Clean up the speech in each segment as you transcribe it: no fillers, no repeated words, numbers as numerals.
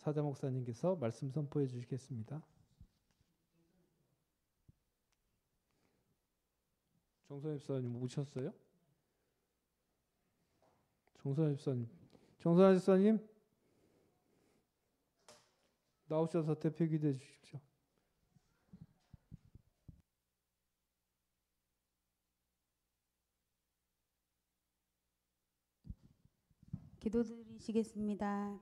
사자 목사님께서 말씀 선포해 주시겠습니다. 정선희 집사님 오셨어요? 정선희 집사님 나오셔서 대표 기도해 주십시오. 기도드리시겠습니다.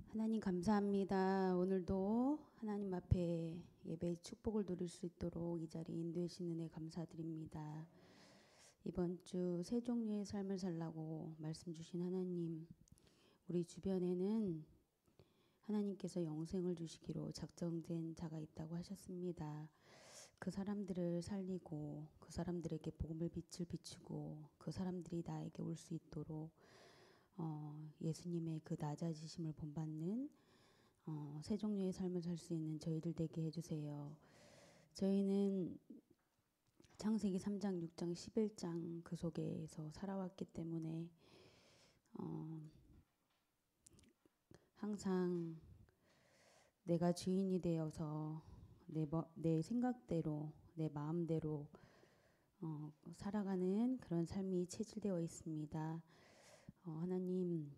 하나님 감사합니다. 오늘도 하나님 앞에 예배의 축복을 누릴 수 있도록 이 자리에 인도해 주신 은혜 감사드립니다. 이번 주 세 종류의 삶을 살라고 말씀 주신 하나님, 우리 주변에는 하나님께서 영생을 주시기로 작정된 자가 있다고 하셨습니다. 그 사람들을 살리고 그 사람들에게 복음의 빛을 비추고 그 사람들이 나에게 올 수 있도록 예수님의 그 낮아지심을 본받는 세 종류의 삶을 살 수 있는 저희들 되게 해주세요. 저희는 창세기 3장, 6장, 11장 그 속에서 살아왔기 때문에 항상 내가 주인이 되어서 내 생각대로 내 마음대로 살아가는 그런 삶이 체질되어 있습니다. 하나님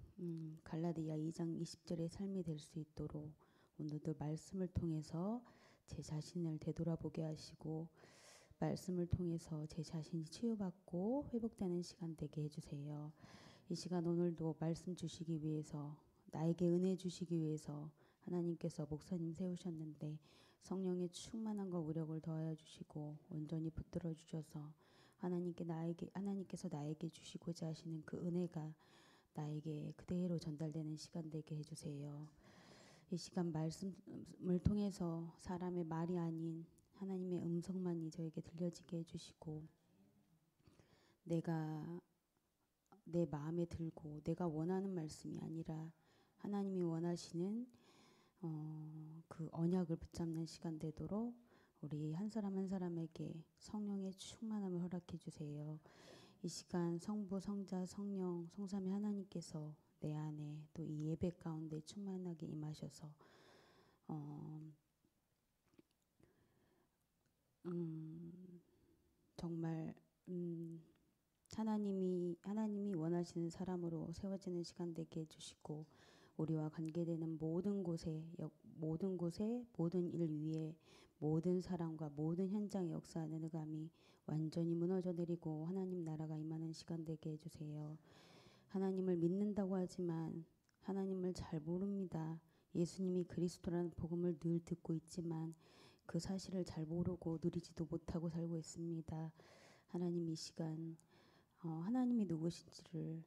갈라디아 2장 20절의 삶이 될 수 있도록 오늘도 말씀을 통해서 제 자신을 되돌아보게 하시고 말씀을 통해서 제 자신이 치유받고 회복되는 시간 되게 해주세요. 이 시간 오늘도 말씀 주시기 위해서 나에게 은혜 주시기 위해서 하나님께서 목사님 세우셨는데 성령의 충만함과 우력을 더하여 주시고 온전히 붙들어 주셔서 하나님께서 나에게 주시고자 하시는 그 은혜가 나에게 그대로 전달되는 시간 되게 해주세요. 이 시간 말씀을 통해서 사람의 말이 아닌 하나님의 음성만이 저에게 들려지게 해주시고 내가 내 마음에 들고 내가 원하는 말씀이 아니라 하나님이 원하시는 그 언약을 붙잡는 시간 되도록 우리 한 사람 한 사람에게 성령의 충만함을 허락해 주세요. 이 시간 성부, 성자, 성령, 성삼위 하나님께서 내 안에 또 이 예배 가운데 충만하게 임하셔서 정말 하나님이 원하시는 사람으로 세워지는 시간 되게 해주시고 우리와 관계되는 모든 곳에 모든 일 위에 모든 사람과 모든 현장에 역사하는 의감이 완전히 무너져 내리고 하나님 나라가 임하는 시간 되게 해주세요. 하나님을 믿는다고 하지만 하나님을 잘 모릅니다. 예수님이 그리스도라는 복음을 늘 듣고 있지만 그 사실을 잘 모르고 누리지도 못하고 살고 있습니다. 하나님 이 시간 하나님이 누구신지를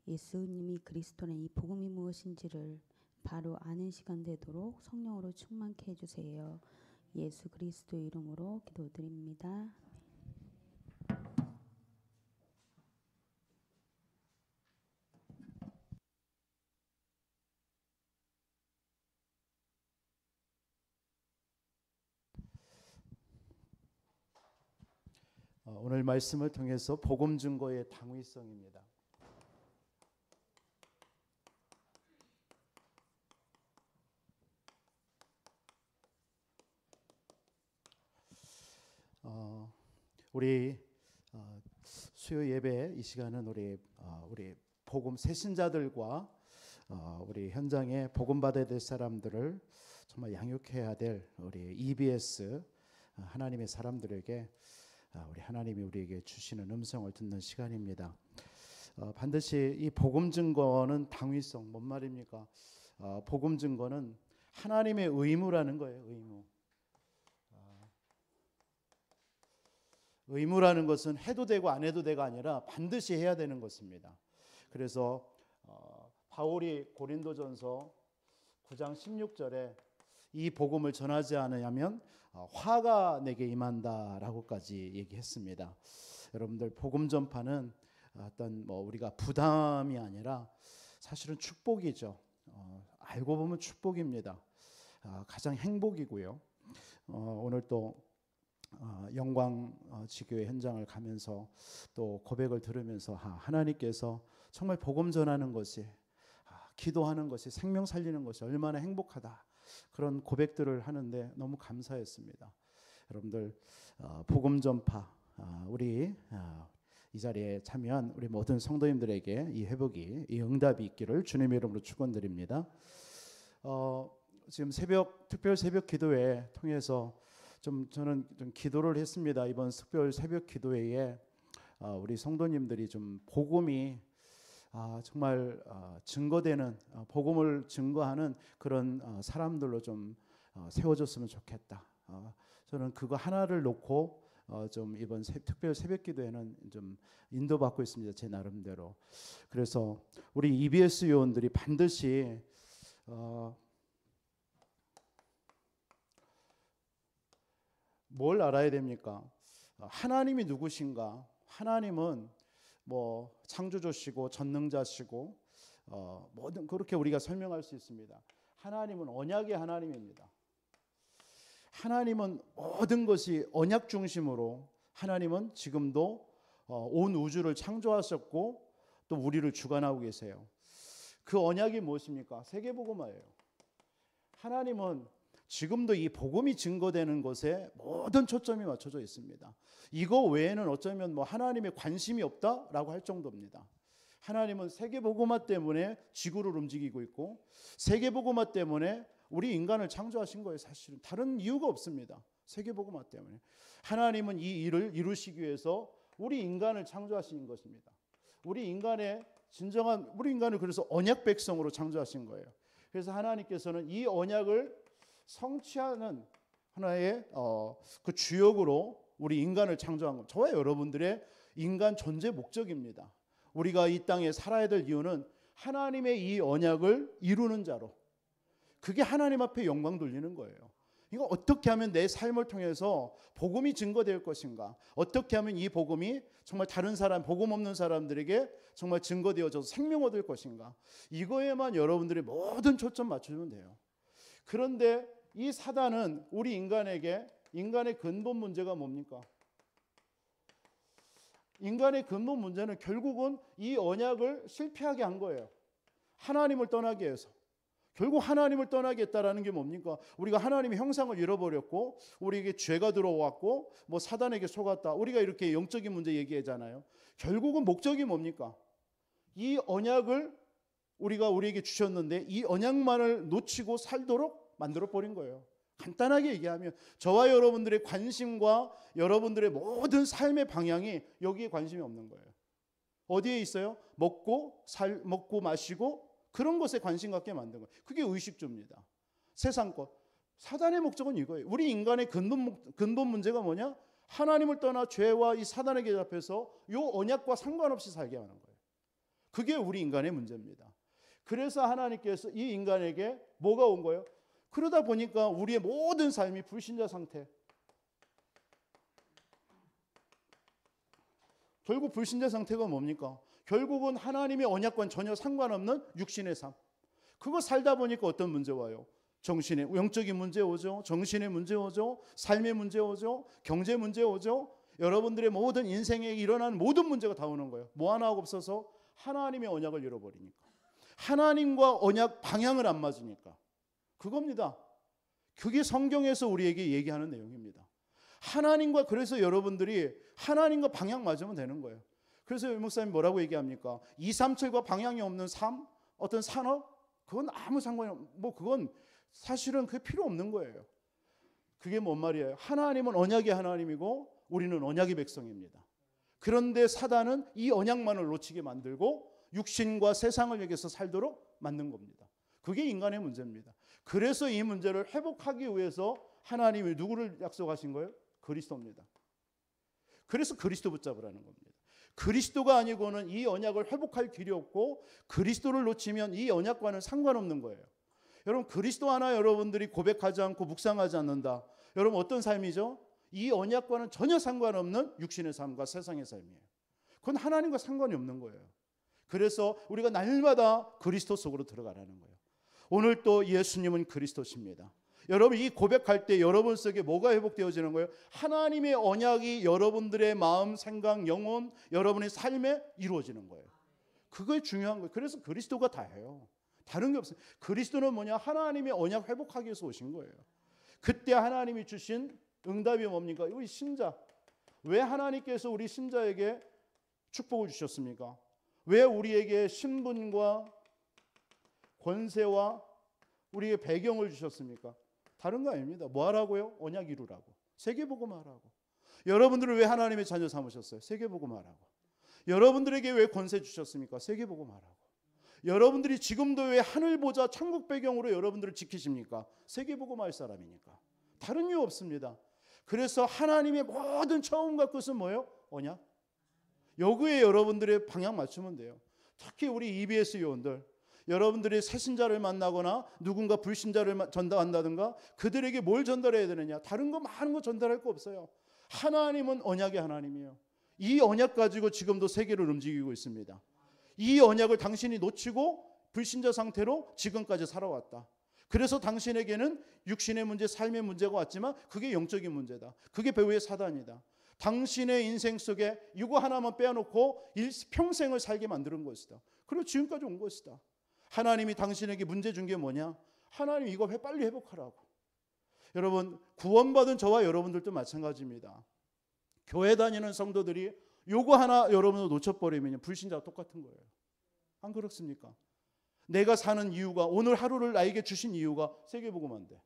예수님이 그리스도는 이 복음이 무엇인지를 바로 아는 시간 되도록 성령으로 충만케 해주세요. 예수 그리스도의 이름으로 기도드립니다. 오늘 말씀을 통해서 복음 증거의 당위성입니다. 우리 수요 예배 이 시간은 우리 복음 새신자들과 우리 현장에 복음 받아야 될 사람들을 정말 양육해야 될 우리 EBS 하나님의 사람들에게 우리 하나님이 우리에게 주시는 음성을 듣는 시간입니다. 반드시 이 복음 증거는 당위성, 뭔 말입니까? 복음 증거는 하나님의 의무라는 거예요. 의무라는 것은 해도 되고 안 해도 되가 아니라 반드시 해야 되는 것입니다. 그래서 바울이 고린도전서 9장 16절에 이 복음을 전하지 않으면 화가 내게 임한다라고까지 얘기했습니다. 여러분들 복음 전파는 어떤 우리가 부담이 아니라 사실은 축복이죠. 알고 보면 축복입니다. 가장 행복이고요. 오늘 또 영광 지교회 현장을 가면서 또 고백을 들으면서 하나님께서 정말 복음 전하는 것이 기도하는 것이, 생명 살리는 것이 얼마나 행복하다, 그런 고백들을 하는데 너무 감사했습니다. 여러분들 복음 전파, 우리 이 자리에 참여한 우리 모든 성도님들에게 이 회복이, 이 응답이 있기를 주님의 이름으로 축원드립니다. 지금 특별 새벽 기도회 통해서 저는 좀 기도를 했습니다. 이번 특별 새벽 기도회에 우리 성도님들이 좀 복음이 정말 증거되는, 복음을 증거하는 그런 사람들로 좀 세워졌으면 좋겠다. 저는 그거 하나를 놓고 좀 이번 특별 새벽 기도에는 좀 인도받고 있습니다. 제 나름대로. 그래서 우리 EBS 요원들이 반드시 뭘 알아야 됩니까? 하나님이 누구신가? 하나님은 뭐 창조주시고 전능자시고 모든, 그렇게 우리가 설명할 수 있습니다. 하나님은 언약의 하나님입니다. 하나님은 모든 것이 언약 중심으로, 하나님은 지금도 온 우주를 창조하셨고 또 우리를 주관하고 계세요. 그 언약이 무엇입니까? 세계복음화예요. 하나님은 지금도 이 복음이 증거되는 것에 모든 초점이 맞춰져 있습니다. 이거 외에는 어쩌면 뭐 하나님의 관심이 없다라고 할 정도입니다. 하나님은 세계복음화 때문에 지구를 움직이고 있고, 세계복음화 때문에 우리 인간을 창조하신 거예요. 사실은 다른 이유가 없습니다. 세계복음화 때문에 하나님은 이 일을 이루시기 위해서 우리 인간을 창조하신 것입니다. 우리 인간을 그래서 언약 백성으로 창조하신 거예요. 그래서 하나님께서는 이 언약을 성취하는 하나의 그 주역으로 우리 인간을 창조한 것, 저와 여러분들의 인간 존재 목적입니다. 우리가 이 땅에 살아야 될 이유는 하나님의 이 언약을 이루는 자로, 그게 하나님 앞에 영광 돌리는 거예요. 이거 어떻게 하면 내 삶을 통해서 복음이 증거될 것인가? 어떻게 하면 이 복음이 정말 다른 사람, 복음 없는 사람들에게 정말 증거되어져서 생명 얻을 것인가? 이거에만 여러분들이 모든 초점 맞춰주면 돼요. 그런데 이 사단은 우리 인간에게, 인간의 근본 문제가 뭡니까? 인간의 근본 문제는 결국은 이 언약을 실패하게 한 거예요. 하나님을 떠나게 해서. 결국 하나님을 떠나게 했다라는 게 뭡니까? 우리가 하나님의 형상을 잃어버렸고, 우리에게 죄가 들어왔고, 뭐 사단에게 속았다, 우리가 이렇게 영적인 문제 얘기하잖아요. 결국은 목적이 뭡니까? 이 언약을 우리에게 주셨는데 이 언약만을 놓치고 살도록 만들어 버린 거예요. 간단하게 얘기하면 저와 여러분들의 관심과 여러분들의 모든 삶의 방향이 여기에 관심이 없는 거예요. 어디에 있어요? 먹고 마시고 그런 것에 관심 갖게 만든 거예요. 그게 의식주입니다. 세상 것. 사단의 목적은 이거예요. 우리 인간의 근본 문제가 뭐냐? 하나님을 떠나 죄와 이 사단에게 잡혀서 이 언약과 상관없이 살게 하는 거예요. 그게 우리 인간의 문제입니다. 그래서 하나님께서 이 인간에게 뭐가 온 거예요? 그러다 보니까 우리의 모든 삶이 불신자 상태. 결국 불신자 상태가 뭡니까? 결국은 하나님의 언약과는 전혀 상관없는 육신의 삶. 그거 살다 보니까 어떤 문제 와요? 정신의, 영적인 문제 오죠. 정신의 문제 오죠. 삶의 문제 오죠. 경제 문제 오죠. 여러분들의 모든 인생에 일어나는 모든 문제가 다 오는 거예요. 뭐 하나 없어서 하나님의 언약을 잃어버리니까. 하나님과 언약 방향을 안 맞으니까. 그겁니다. 그게 성경에서 우리에게 얘기하는 내용입니다. 하나님과, 그래서 여러분들이 하나님과 방향 맞으면 되는 거예요. 그래서 목사님 뭐라고 얘기합니까? 237과 방향이 없는 삶, 어떤 산업, 그건 아무 상관이 없고, 뭐 그건 사실은 그게 필요 없는 거예요. 그게 뭔 말이에요? 하나님은 언약의 하나님이고 우리는 언약의 백성입니다. 그런데 사단은 이 언약만을 놓치게 만들고 육신과 세상을 여기서 살도록 만든 겁니다. 그게 인간의 문제입니다. 그래서 이 문제를 회복하기 위해서 하나님이 누구를 약속하신 거예요? 그리스도입니다. 그래서 그리스도 붙잡으라는 겁니다. 그리스도가 아니고는 이 언약을 회복할 길이 없고, 그리스도를 놓치면 이 언약과는 상관없는 거예요. 여러분, 그리스도 하나 여러분들이 고백하지 않고 묵상하지 않는다. 여러분 어떤 삶이죠? 이 언약과는 전혀 상관없는 육신의 삶과 세상의 삶이에요. 그건 하나님과 상관이 없는 거예요. 그래서 우리가 날마다 그리스도 속으로 들어가라는 거예요. 오늘 또 예수님은 그리스도십니다. 여러분 이 고백할 때 여러분 속에 뭐가 회복되어지는 거예요? 하나님의 언약이 여러분들의 마음, 생각, 영혼, 여러분의 삶에 이루어지는 거예요. 그게 중요한 거예요. 그래서 그리스도가 다예요. 다른 게 없어요. 그리스도는 뭐냐? 하나님의 언약 회복하기 위해서 오신 거예요. 그때 하나님이 주신 응답이 뭡니까? 우리 신자. 왜 하나님께서 우리 신자에게 축복을 주셨습니까? 왜 우리에게 신분과 권세와 우리의 배경을 주셨습니까? 다른 거 아닙니다. 뭐 하라고요? 언약 이루라고. 세계복음하라고. 여러분들을 왜 하나님의 자녀 삼으셨어요? 세계복음하라고. 여러분들에게 왜 권세 주셨습니까? 세계복음하라고. 여러분들이 지금도 왜 하늘 보좌 천국 배경으로 여러분들을 지키십니까? 세계복음할 사람이니까. 다른 이유 없습니다. 그래서 하나님의 모든 처음과 끝은 뭐예요? 언약. 여기에 여러분들의 방향 맞추면 돼요. 특히 우리 EBS 요원들, 여러분들이 새신자를 만나거나 누군가 불신자를 전달한다든가 그들에게 뭘 전달해야 되느냐? 다른 거 많은 거 전달할 거 없어요. 하나님은 언약의 하나님이에요. 이 언약 가지고 지금도 세계를 움직이고 있습니다. 이 언약을 당신이 놓치고 불신자 상태로 지금까지 살아왔다. 그래서 당신에게는 육신의 문제, 삶의 문제가 왔지만 그게 영적인 문제다. 그게 배후의 사단이다. 당신의 인생 속에 이거 하나만 빼놓고 평생을 살게 만드는 것이다. 그리고 지금까지 온 것이다. 하나님이 당신에게 문제 준 게 뭐냐? 하나님 이거 빨리 회복하라고. 여러분, 구원받은 저와 여러분들도 마찬가지입니다. 교회 다니는 성도들이 요거 하나 여러분도 놓쳐버리면 불신자와 똑같은 거예요. 안 그렇습니까? 내가 사는 이유가, 오늘 하루를 나에게 주신 이유가 세계복음화인데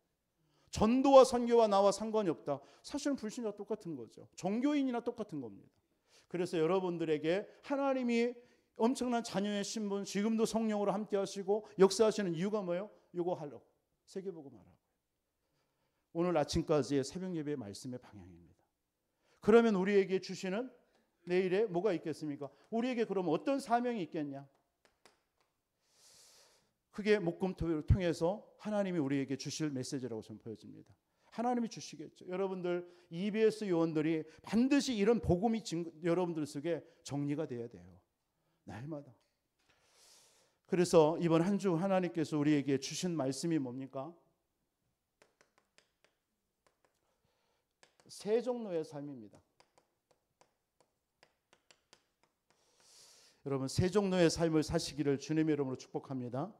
전도와 선교와 나와 상관이 없다. 사실은 불신자와 똑같은 거죠. 종교인이나 똑같은 겁니다. 그래서 여러분들에게 하나님이 엄청난 자녀의 신분, 지금도 성령으로 함께 하시고 역사하시는 이유가 뭐예요? 요거 하려고. 세계복음화라고. 오늘 아침까지의 새벽 예배의 말씀의 방향입니다. 그러면 우리에게 주시는 내일에 뭐가 있겠습니까? 우리에게 그러면 어떤 사명이 있겠냐? 그게 목금토요를 통해서 하나님이 우리에게 주실 메시지라고 저는 보여집니다. 하나님이 주시겠죠. 여러분들 EBS 요원들이 반드시 이런 복음이 여러분들 속에 정리가 돼야 돼요. 날마다. 그래서 이번 한 주 하나님께서 우리에게 주신 말씀이 뭡니까? 세 종류의 삶입니다. 여러분, 세 종류의 삶을 사시기를 주님의 이름으로 축복합니다.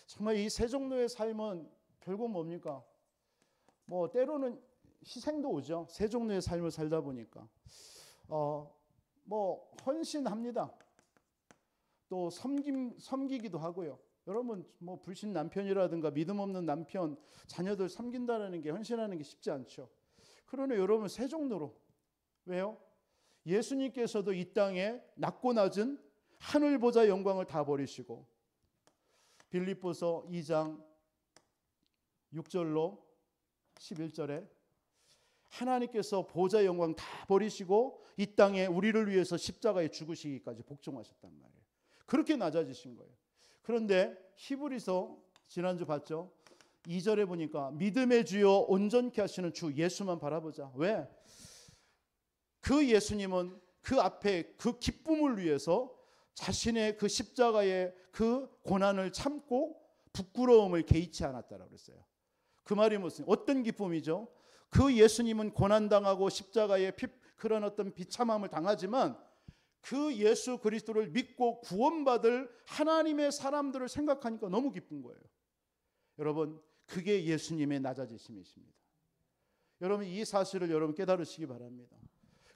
정말 이 세 종류의 삶은 결국 뭡니까? 뭐 때로는 희생도 오죠. 세 종류의 삶을 살다 보니까 뭐 헌신합니다. 또 섬기기도 하고요. 여러분 뭐 불신 남편이라든가 믿음 없는 남편, 자녀들 섬긴다는 게 헌신하는 게 쉽지 않죠. 그러나 여러분 세 종류로. 왜요? 예수님께서도 이 땅에 낮고 낮은 하늘 보좌 영광을 다 버리시고 빌립보서 2장 6절로 11절에 하나님께서 보좌 영광 다 버리시고 이 땅에 우리를 위해서 십자가에 죽으시기까지 복종하셨단 말이에요. 그렇게 낮아지신 거예요. 그런데 히브리서 지난주 봤죠? 2절에 보니까 믿음의 주요 온전케 하시는 주 예수만 바라보자. 왜? 그 예수님은 그 앞에 그 기쁨을 위해서 자신의 그 십자가의 그 고난을 참고 부끄러움을 개의치 않았다라고 그랬어요. 그 말이 무슨 어떤 기쁨이죠? 그 예수님은 고난당하고 십자가에 그런 어떤 비참함을 당하지만 그 예수 그리스도를 믿고 구원받을 하나님의 사람들을 생각하니까 너무 기쁜 거예요. 여러분, 그게 예수님의 낮아지심이십니다. 여러분, 이 사실을 여러분 깨달으시기 바랍니다.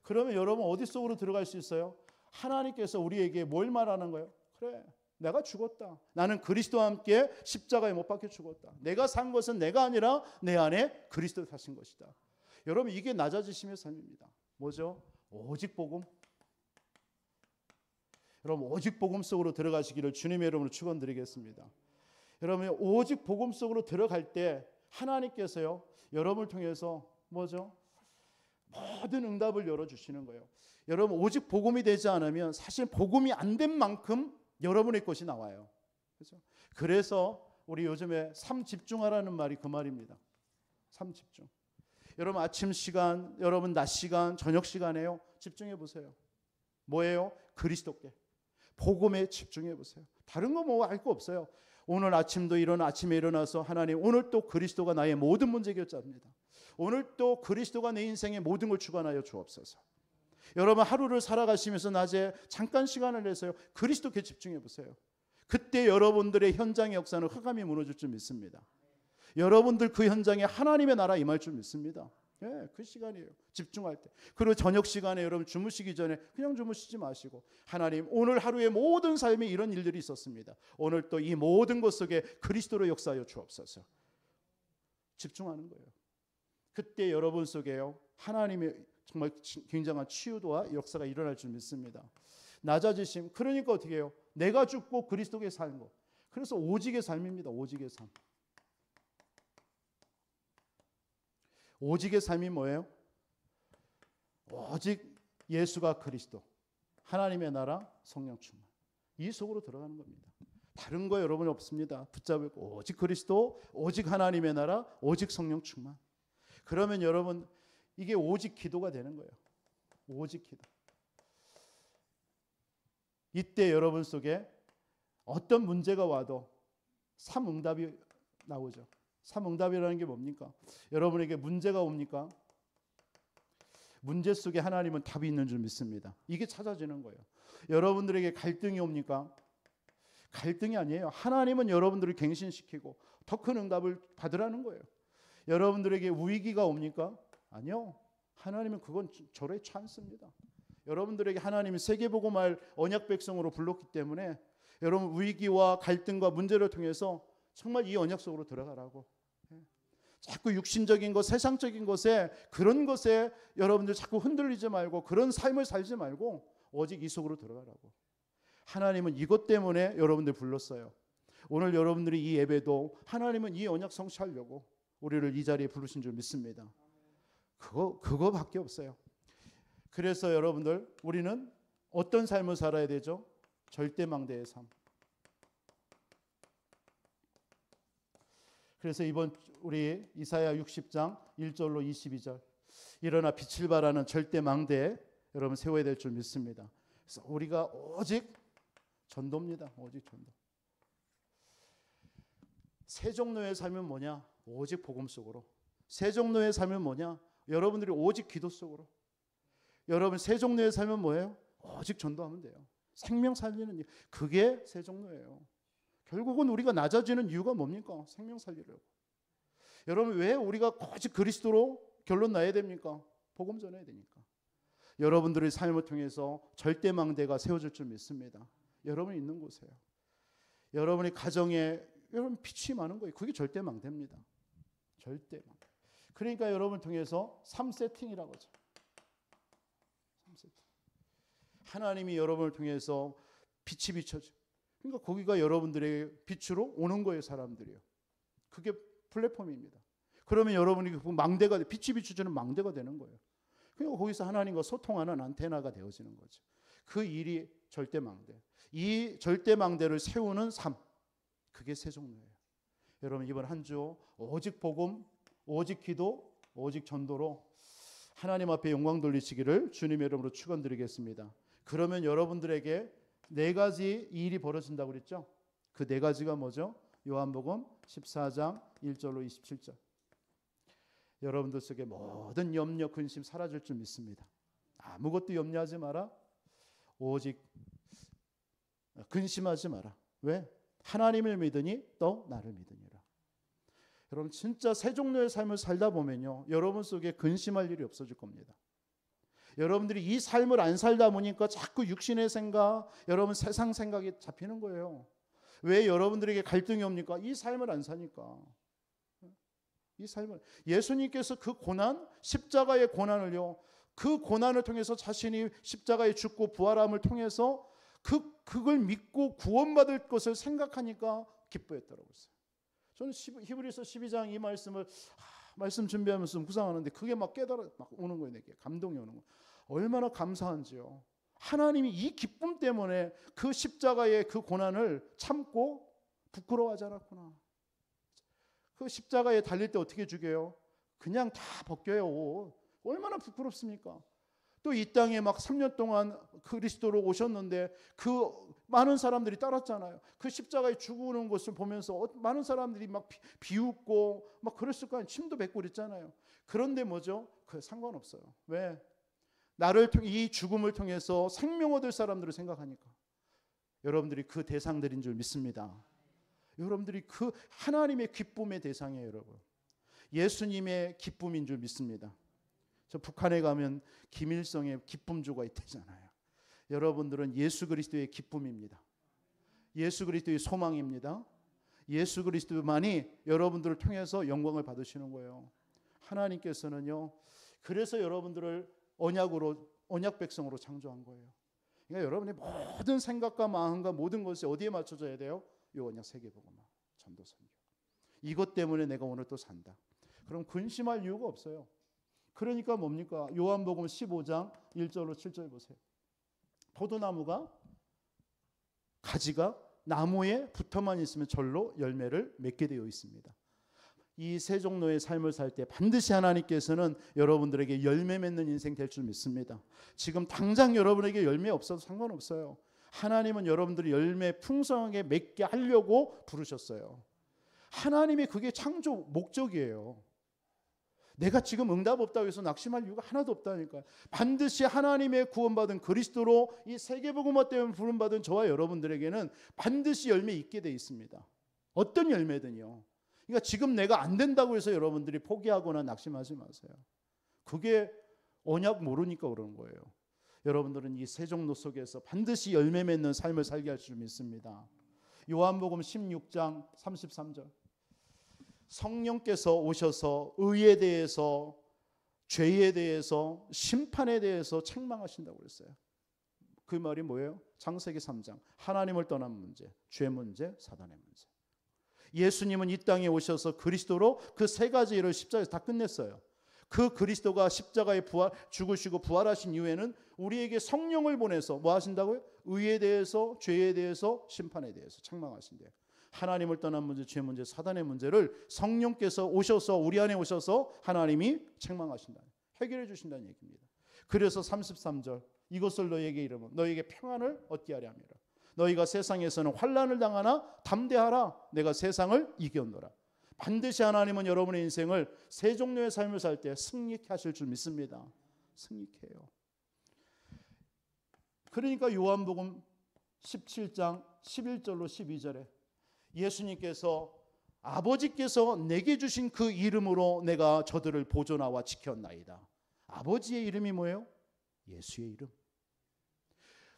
그러면 여러분 어디 속으로 들어갈 수 있어요? 하나님께서 우리에게 뭘 말하는 거예요? 그래, 내가 죽었다. 나는 그리스도와 함께 십자가에 못 박혀 죽었다. 내가 산 것은 내가 아니라 내 안에 그리스도 사신 것이다. 여러분, 이게 낮아지심의 삶입니다. 뭐죠? 오직 복음. 여러분, 오직 복음 속으로 들어가시기를 주님의 이름으로 축원드리겠습니다. 여러분, 오직 복음 속으로 들어갈 때 하나님께서요, 여러분을 통해서 뭐죠? 모든 응답을 열어주시는 거예요. 여러분, 오직 복음이 되지 않으면 사실 복음이 안 된 만큼 여러분의 것이 나와요. 그렇죠? 그래서 우리 요즘에 삶 집중하라는 말이 그 말입니다. 삶 집중. 여러분 아침 시간, 여러분 낮 시간, 저녁 시간에요. 집중해 보세요. 뭐예요? 그리스도께. 복음에 집중해 보세요. 다른 거 뭐 알 거 없어요. 오늘 아침에 일어나서 하나님, 오늘 또 그리스도가 나의 모든 문제 해결자입니다. 오늘 또 그리스도가 내 인생의 모든 걸 주관하여 주옵소서. 여러분 하루를 살아가시면서 낮에 잠깐 시간을 내서요, 그리스도께 집중해 보세요. 그때 여러분들의 현장의 역사는 흑암이 무너질 줄 믿습니다. 여러분들 그 현장에 하나님의 나라 임할 줄 믿습니다. 예, 그 시간이에요. 집중할 때. 그리고 저녁 시간에 여러분 주무시기 전에 그냥 주무시지 마시고 하나님 오늘 하루의 모든 삶에 이런 일들이 있었습니다. 오늘 또 이 모든 것 속에 그리스도로 역사하여 주옵소서. 집중하는 거예요. 그때 여러분 속에요 하나님의 정말 굉장한 치유도와 역사가 일어날 줄 믿습니다. 낮아지심. 그러니까 어떻게 해요? 내가 죽고 그리스도께 사는 것. 그래서 오직의 삶입니다. 오직의 삶. 오직의 삶이 뭐예요? 오직 예수가 그리스도, 하나님의 나라, 성령 충만. 이 속으로 들어가는 겁니다. 다른 거 여러분 없습니다. 붙잡을 거 오직 그리스도, 오직 하나님의 나라, 오직 성령 충만. 그러면 여러분 이게 오직 기도가 되는 거예요. 오직 기도. 이때 여러분 속에 어떤 문제가 와도 삼응답이 나오죠. 삼응답이라는 게 뭡니까? 여러분에게 문제가 옵니까? 문제 속에 하나님은 답이 있는 줄 믿습니다. 이게 찾아지는 거예요. 여러분들에게 갈등이 옵니까? 갈등이 아니에요. 하나님은 여러분들을 갱신시키고 더 큰 응답을 받으라는 거예요. 여러분들에게 위기가 옵니까? 아니요. 하나님은 그건 절에 찬스입니다. 여러분들에게 하나님이 세계복음할 언약 백성으로 불렀기 때문에 여러분 위기와 갈등과 문제를 통해서 정말 이 언약 속으로 들어가라고. 자꾸 육신적인 것, 세상적인 것에 그런 것에 여러분들 자꾸 흔들리지 말고 그런 삶을 살지 말고 오직 이 속으로 들어가라고. 하나님은 이것 때문에 여러분들 불렀어요. 오늘 여러분들이 이 예배도 하나님은 이 언약 성취하려고 우리를 이 자리에 부르신 줄 믿습니다. 그거밖에 없어요. 그래서 여러분들 우리는 어떤 삶을 살아야 되죠? 절대망대의 삶. 그래서 이번 우리 이사야 60장 1절로 22절 일어나 빛을 발하는 절대망대 여러분 세워야 될 줄 믿습니다. 그래서 우리가 오직 전도입니다. 오직 전도. 세종로의 삶은 뭐냐? 오직 복음 속으로. 세종로의 삶은 뭐냐? 여러분들이 오직 기도 속으로. 여러분 세종로의 삶은 뭐예요? 오직 전도하면 돼요. 생명 살리는 일. 그게 세종로예요. 결국은 우리가 낮아지는 이유가 뭡니까? 생명 살리려고. 여러분 왜 우리가 오직 그리스도로 결론 나야 됩니까? 복음 전해야 되니까. 여러분들의 삶을 통해서 절대망대가 세워질 줄 믿습니다. 여러분이 있는 곳에요. 여러분의 가정에 여러분 빛이 많은 거예요. 그게 절대망대입니다. 절대망대. 그러니까 여러분을 통해서 3세팅이라고 하죠. 3세팅. 하나님이 여러분을 통해서 빛이 비춰져. 그러니까 거기가 여러분들의 빛으로 오는 거예요, 사람들이요. 그게 플랫폼입니다. 그러면 여러분이 그 망대가 빛이 비춰주는 망대가 되는 거예요. 그러니까 거기서 하나님과 소통하는 안테나가 되어지는 거죠. 그 일이 절대망대. 이 절대망대를 세우는 삶. 그게 세종로예요. 여러분 이번 한 주 오직 복음, 오직 기도, 오직 전도로 하나님 앞에 영광 돌리시기를 주님의 이름으로 축원드리겠습니다. 그러면 여러분들에게 네 가지 일이 벌어진다고 그랬죠? 그 네 가지가 뭐죠? 요한복음 14장 1절로 27절. 여러분들 속에 모든 염려, 근심 사라질 줄 믿습니다. 아무것도 염려하지 마라. 오직 근심하지 마라. 왜? 하나님을 믿으니 또 나를 믿으니라. 여러분 진짜 세종로의 삶을 살다 보면요, 여러분 속에 근심할 일이 없어질 겁니다. 여러분들이 이 삶을 안 살다 보니까 자꾸 육신의 생각, 여러분 세상 생각이 잡히는 거예요. 왜 여러분들에게 갈등이 옵니까? 이 삶을 안 사니까. 이 삶을 예수님께서 그 고난, 십자가의 고난을요, 그 고난을 통해서 자신이 십자가에 죽고 부활함을 통해서 그걸 믿고 구원받을 것을 생각하니까 기뻐했더라고요. 저는 히브리서 12장 이 말씀을 말씀 준비하면서 묵상하는데 그게 막 깨달아 막 오는 거예요. 내게 감동이 오는 거예요. 얼마나 감사한지요. 하나님이 이 기쁨 때문에 그 십자가의 그 고난을 참고 부끄러워하지 않았구나. 그 십자가에 달릴 때 어떻게 죽여요? 그냥 다 벗겨요. 옷. 얼마나 부끄럽습니까? 또 이 땅에 막 3년 동안 그리스도로 오셨는데 그 많은 사람들이 따랐잖아요. 그 십자가에 죽는 것을 보면서 많은 사람들이 막 비웃고 막 그랬을 거 아니에요. 침도 뱉고 그랬잖아요. 그런데 뭐죠? 그 상관없어요. 왜? 나를 통해 이 죽음을 통해서 생명 얻을 사람들을 생각하니까. 여러분들이 그 대상들인 줄 믿습니다. 여러분들이 그 하나님의 기쁨의 대상이에요, 여러분. 예수님의 기쁨인 줄 믿습니다. 저 북한에 가면 김일성의 기쁨조가 있다잖아요. 여러분들은 예수 그리스도의 기쁨입니다. 예수 그리스도의 소망입니다. 예수 그리스도만이 여러분들을 통해서 영광을 받으시는 거예요. 하나님께서는요, 그래서 여러분들을 언약 백성으로 창조한 거예요. 그러니까 여러분의 모든 생각과 마음과 모든 것이 어디에 맞춰져야 돼요? 이 언약 세계복음화, 전도 선교. 이것 때문에 내가 오늘 또 산다. 그럼 근심할 이유가 없어요. 그러니까 뭡니까? 요한복음 15장 1절로 7절 보세요. 포도나무가 가지가 나무에 붙어만 있으면 절로 열매를 맺게 되어 있습니다. 이 세 종로의 삶을 살 때 반드시 하나님께서는 여러분들에게 열매 맺는 인생 될 줄 믿습니다. 지금 당장 여러분에게 열매 없어도 상관없어요. 하나님은 여러분들이 열매 풍성하게 맺게 하려고 부르셨어요. 하나님의 그게 창조 목적이에요. 내가 지금 응답 없다고 해서 낙심할 이유가 하나도 없다니까요. 반드시 하나님의 구원받은 그리스도로 이 세계복음화 때문에 부름받은 저와 여러분들에게는 반드시 열매 있게 돼 있습니다. 어떤 열매든요. 그러니까 지금 내가 안 된다고 해서 여러분들이 포기하거나 낙심하지 마세요. 그게 언약 모르니까 그러는 거예요. 여러분들은 이 세 종로 속에서 반드시 열매 맺는 삶을 살게 할 줄 믿습니다. 요한복음 16장 33절. 성령께서 오셔서 의에 대해서, 죄에 대해서, 심판에 대해서 책망하신다고 그랬어요. 그 말이 뭐예요? 창세기 3장. 하나님을 떠난 문제, 죄 문제, 사단의 문제. 예수님은 이 땅에 오셔서 그리스도로 그 세 가지 일을 십자가에서 다 끝냈어요. 그 그리스도가 십자가에 죽으시고 부활하신 이후에는 우리에게 성령을 보내서 뭐 하신다고요? 의에 대해서, 죄에 대해서, 심판에 대해서 책망하신대요. 하나님을 떠난 문제, 죄 문제, 사단의 문제를 성령께서 오셔서 우리 안에 오셔서 하나님이 책망하신다, 해결해 주신다는 얘기입니다. 그래서 33절, 이것을 너희에게 이르면 너희에게 평안을 얻게 하려 함이라. 너희가 세상에서는 환난을 당하나 담대하라, 내가 세상을 이겼노라. 반드시 하나님은 여러분의 인생을 세 종류의 삶을 살 때 승리케 하실 줄 믿습니다. 승리케 해요. 그러니까 요한복음 17장 11절로 12절에 예수님께서 아버지께서 내게 주신 그 이름으로 내가 저들을 보존하와 지켰나이다. 아버지의 이름이 뭐예요? 예수의 이름.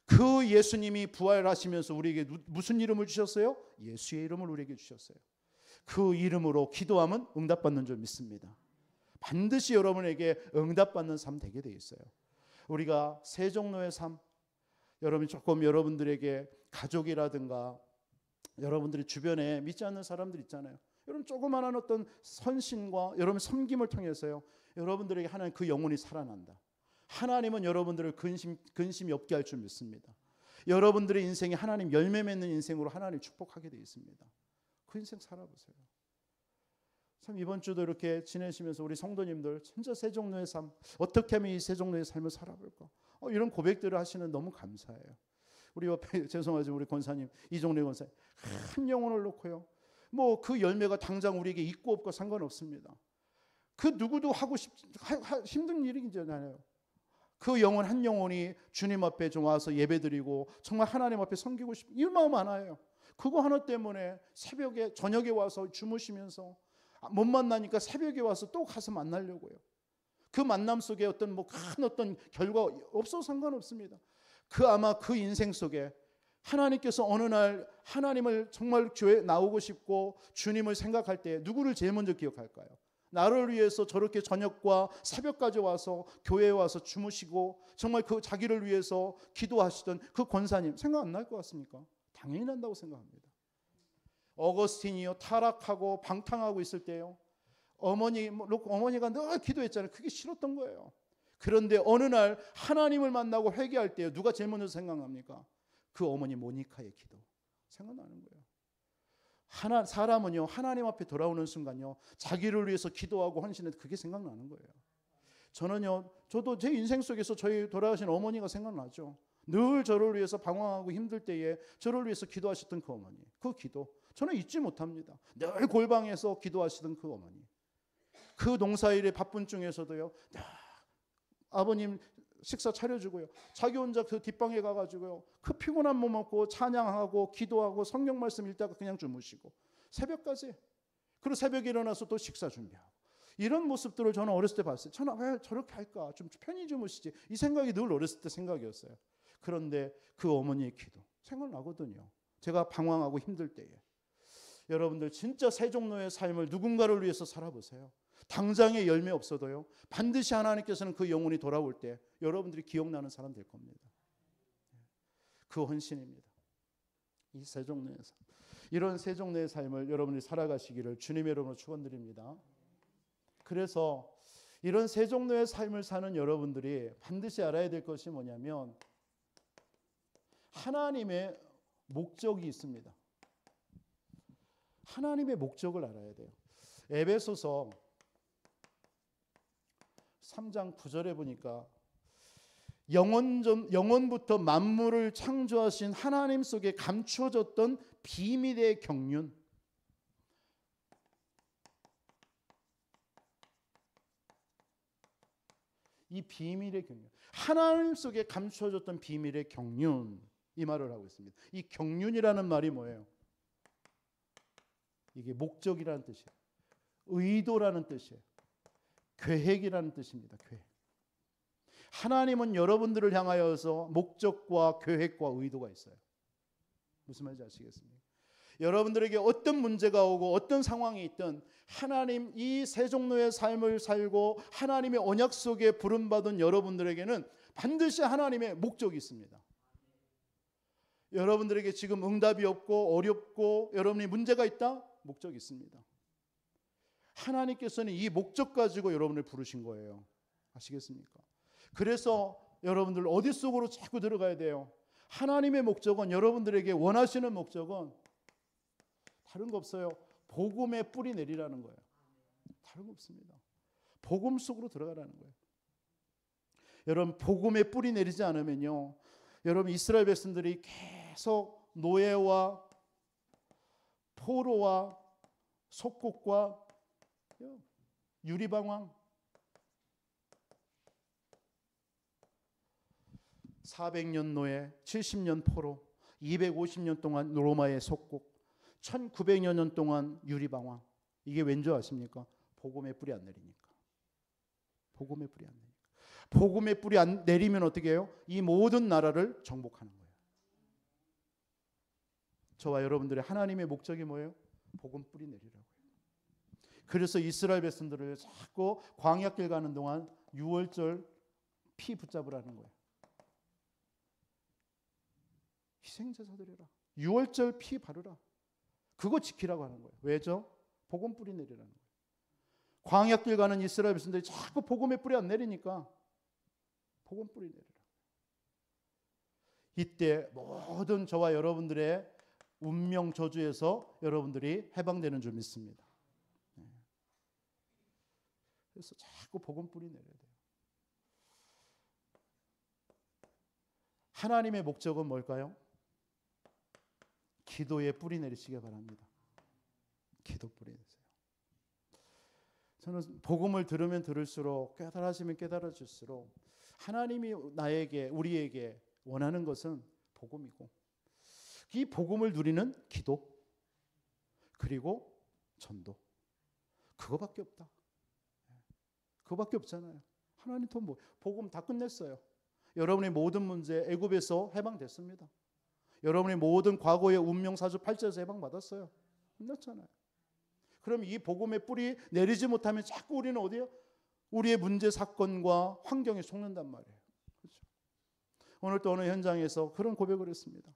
그 예수님이 부활하시면서 우리에게 무슨 이름을 주셨어요? 예수의 이름을 우리에게 주셨어요. 그 이름으로 기도하면 응답받는 줄 믿습니다. 반드시 여러분에게 응답받는 삶 되게 돼 있어요. 우리가 세 종로의 삶, 여러분이 조금 여러분들에게 가족이라든가 여러분들이 주변에 믿지 않는 사람들 있잖아요. 여러분 조그마한 어떤 선신과 여러분 섬김을 통해서요, 여러분들에게 하나님 그 영혼이 살아난다. 하나님은 여러분들을 근심이 없게 할 줄 믿습니다. 여러분들의 인생이 하나님 열매 맺는 인생으로 하나님 축복하게 되어 있습니다. 그 인생 살아보세요. 참 이번 주도 이렇게 지내시면서 우리 성도님들 진짜 세 종류의 삶, 어떻게 하면 이 세 종류의 삶을 살아볼까, 이런 고백들을 하시는 너무 감사해요. 우리 옆에 죄송하지만 우리 권사님, 이종래 권사님, 한 영혼을 놓고요, 뭐 그 열매가 당장 우리에게 있고 없고 상관없습니다. 그 누구도 하고 힘든 일이잖아요. 그 영혼 한 영혼이 주님 앞에 좀 와서 예배드리고 정말 하나님 앞에 섬기고 싶은 이 마음 하나예요. 그거 하나 때문에 새벽에 저녁에 와서 주무시면서 못 만나니까 새벽에 와서 또 가서 만나려고요. 그 만남 속에 어떤 뭐 큰 어떤 결과 없어도 상관없습니다. 아마 그 인생 속에 하나님께서 어느 날 하나님을 정말 교회에 나오고 싶고 주님을 생각할 때 누구를 제일 먼저 기억할까요? 나를 위해서 저렇게 저녁과 새벽까지 와서 교회에 와서 주무시고 정말 그 자기를 위해서 기도하시던 그 권사님 생각 안 날 것 같습니까? 당연히 난다고 생각합니다. 어거스틴이요, 타락하고 방탕하고 있을 때요, 어머니가 늘 기도했잖아요. 그게 싫었던 거예요. 그런데 어느 날 하나님을 만나고 회개할 때 누가 제일 먼저 생각납니까? 그 어머니 모니카의 기도 생각나는 거예요. 사람은요, 하나님 앞에 돌아오는 순간요, 자기를 위해서 기도하고 헌신해도 그게 생각나는 거예요. 저도 제 인생 속에서 저희 돌아가신 어머니가 생각나죠. 늘 저를 위해서 방황하고 힘들 때에 저를 위해서 기도하셨던 그 어머니, 그 기도 저는 잊지 못합니다. 늘 골방에서 기도하시던 그 어머니, 그 농사일의 바쁜 중에서도요, 아버님 식사 차려주고요. 자기 혼자 그 뒷방에 가가지고요. 그 피곤한 몸 먹고 찬양하고 기도하고 성경 말씀 읽다가 그냥 주무시고 새벽까지. 그리고 새벽에 일어나서 또 식사 준비하고. 이런 모습들을 저는 어렸을 때 봤어요. 저는 왜 저렇게 할까? 좀 편히 주무시지. 이 생각이 늘 어렸을 때 생각이었어요. 그런데 그 어머니의 기도 생각나거든요. 제가 방황하고 힘들 때에. 여러분들 진짜 세 종류의 삶을 누군가를 위해서 살아보세요. 당장의 열매 없어도요. 반드시 하나님께서는 그 영혼이 돌아올 때 여러분들이 기억나는 사람 될 겁니다. 그 헌신입니다. 이 세 종류의 삶. 이런 세 종류의 삶을 여러분들이 살아가시기를 주님의 이름으로 축원드립니다. 그래서 이런 세 종류의 삶을 사는 여러분들이 반드시 알아야 될 것이 뭐냐면 하나님의 목적이 있습니다. 하나님의 목적을 알아야 돼요. 에베소서 3장 9절에 보니까 영원부터 만물을 창조하신 하나님 속에 감추어졌던 비밀의 경륜. 이 비밀의 경륜. 하나님 속에 감추어졌던 비밀의 경륜. 이 말을 하고 있습니다. 이 경륜이라는 말이 뭐예요? 이게 목적이라는 뜻이에요. 의도라는 뜻이에요. 계획이라는 뜻입니다. 계획. 하나님은 여러분들을 향하여서 목적과 계획과 의도가 있어요. 무슨 말인지 아시겠습니까? 여러분들에게 어떤 문제가 오고 어떤 상황이 있든 하나님 이 세 종류의 삶을 살고 하나님의 언약 속에 부름받은 여러분들에게는 반드시 하나님의 목적이 있습니다. 여러분들에게 지금 응답이 없고 어렵고 여러분이 문제가 있다? 목적이 있습니다. 하나님께서는 이 목적 가지고 여러분을 부르신 거예요. 아시겠습니까? 그래서 여러분들 어디 속으로 자꾸 들어가야 돼요. 하나님의 목적은 여러분들에게 원하시는 목적은 다른 거 없어요. 복음의 뿌리 내리라는 거예요. 다른 거 없습니다. 복음 속으로 들어가라는 거예요. 여러분 복음의 뿌리 내리지 않으면요. 여러분 이스라엘 백성들이 계속 노예와 포로와 속국과 유리방황 400년 노예, 70년 포로, 250년 동안 로마의 속국, 1900여 년 동안 유리방황. 이게 왠지 아십니까? 복음의 뿌리 안 내리니까. 복음의 뿌리 안 내리니까. 복음의 뿌리 안 내리면 어떻게 해요? 이 모든 나라를 정복하는 거예요. 저와 여러분들의 하나님의 목적이 뭐예요? 복음 뿌리 내리라고요. 그래서 이스라엘 백성들을 자꾸 광야길 가는 동안 유월절 피 붙잡으라는 거예요. 희생제사 드려라. 유월절 피 바르라. 그거 지키라고 하는 거예요. 왜죠? 복음 뿌리 내리라는 거예요. 광야길 가는 이스라엘 백성들이 자꾸 복음의 뿌리 안 내리니까 복음 뿌리 내리라. 이때 모든 저와 여러분들의 운명 저주에서 여러분들이 해방되는 줄 믿습니다. 그래서 자꾸 복음 뿌리 내려야 돼요. 하나님의 목적은 뭘까요? 기도에 뿌리 내리시기 바랍니다. 기도 뿌리 내세요. 저는 복음을 들으면 들을수록 깨달아지면 깨달아질수록 하나님이 나에게 우리에게 원하는 것은 복음이고 이 복음을 누리는 기도 그리고 전도 그거밖에 없다. 그거밖에 없잖아요. 하나님 또 뭐 복음 다 끝냈어요. 여러분의 모든 문제 애굽에서 해방됐습니다. 여러분의 모든 과거의 운명사주 팔자에서 해방받았어요. 끝났잖아요. 그럼 이 복음의 뿌리 내리지 못하면 자꾸 우리는 어디요? 우리의 문제 사건과 환경에 속는단 말이에요. 그렇죠? 오늘 또 어느 현장에서 그런 고백을 했습니다.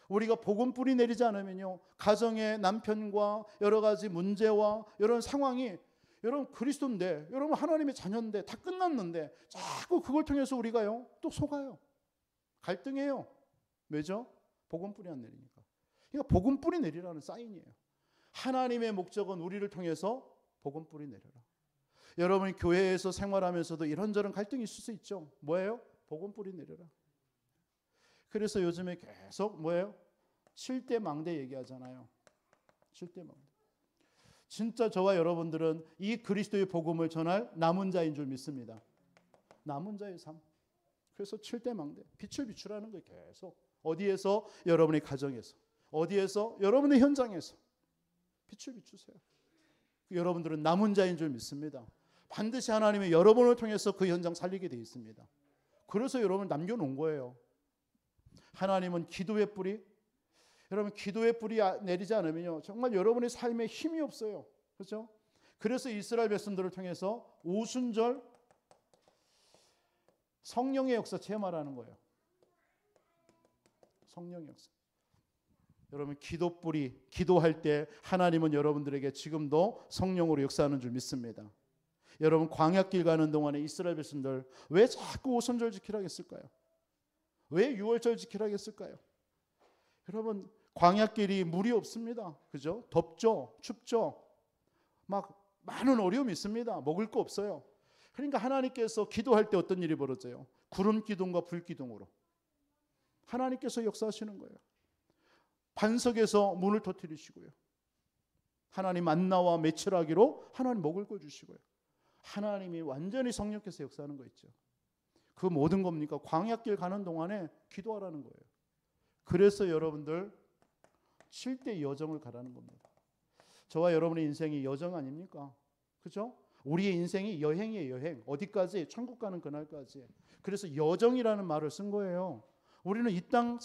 우리가 복음 뿌리 내리지 않으면요, 가정의 남편과 여러 가지 문제와 이런 상황이 여러분 그리스도인데, 여러분 하나님의 자녀인데 다 끝났는데 자꾸 그걸 통해서 우리가요 또 속아요. 갈등해요. 왜죠? 복음 뿌리 안 내리니까. 그러니까 복음 뿌리 내리라는 사인이에요. 하나님의 목적은 우리를 통해서 복음 뿌리 내려라. 여러분이 교회에서 생활하면서도 이런저런 갈등이 있을 수 있죠. 뭐예요? 복음 뿌리 내려라. 그래서 요즘에 계속 뭐예요? 7대 망대 얘기하잖아요. 7대 망대. 진짜 저와 여러분들은 이 그리스도의 복음을 전할 남은 자인 줄 믿습니다. 남은 자의 삶. 그래서 7대 망대, 빛을 비추라는 거예요. 계속 어디에서? 여러분의 가정에서, 어디에서? 여러분의 현장에서 빛을 비추세요. 여러분들은 남은 자인 줄 믿습니다. 반드시 하나님이 여러분을 통해서 그 현장 살리게 돼 있습니다. 그래서 여러분을 남겨놓은 거예요. 하나님은 기도의 뿌리, 여러분 기도의 뿌리 내리지 않으면요 정말 여러분의 삶에 힘이 없어요. 그렇죠? 그래서 이스라엘 백성들을 통해서 오순절 성령의 역사 체험하라는 거예요. 성령의 역사. 여러분 기도 뿌리, 기도할 때 하나님은 여러분들에게 지금도 성령으로 역사하는 줄 믿습니다. 여러분 광야길 가는 동안에 이스라엘 백성들 왜 자꾸 오순절 지키라고 했을까요? 왜 유월절 지키라고 했을까요? 여러분 광야길이 물이 없습니다. 그죠? 덥죠? 춥죠? 막 많은 어려움이 있습니다. 먹을 거 없어요. 그러니까 하나님께서 기도할 때 어떤 일이 벌어져요? 구름 기둥과 불 기둥으로 하나님께서 역사하시는 거예요. 반석에서 문을 터뜨리시고요. 하나님 만나와 메추라기로 하나님 먹을 걸 주시고요. 하나님이 완전히 성령께서 역사하는 거 있죠. 그 모든 겁니까? 광야길 가는 동안에 기도하라는 거예요. 그래서 여러분들 7대 여정을 가라는 겁니다. 저와 여러분의 인생이 여정 아닙니까? 그죠? 우리의 인생이 여행이에요. 여행. 어디까지? 천국 가는 그날까지. 그래서 여정이라는 말을 쓴 거예요. 우리는 이 땅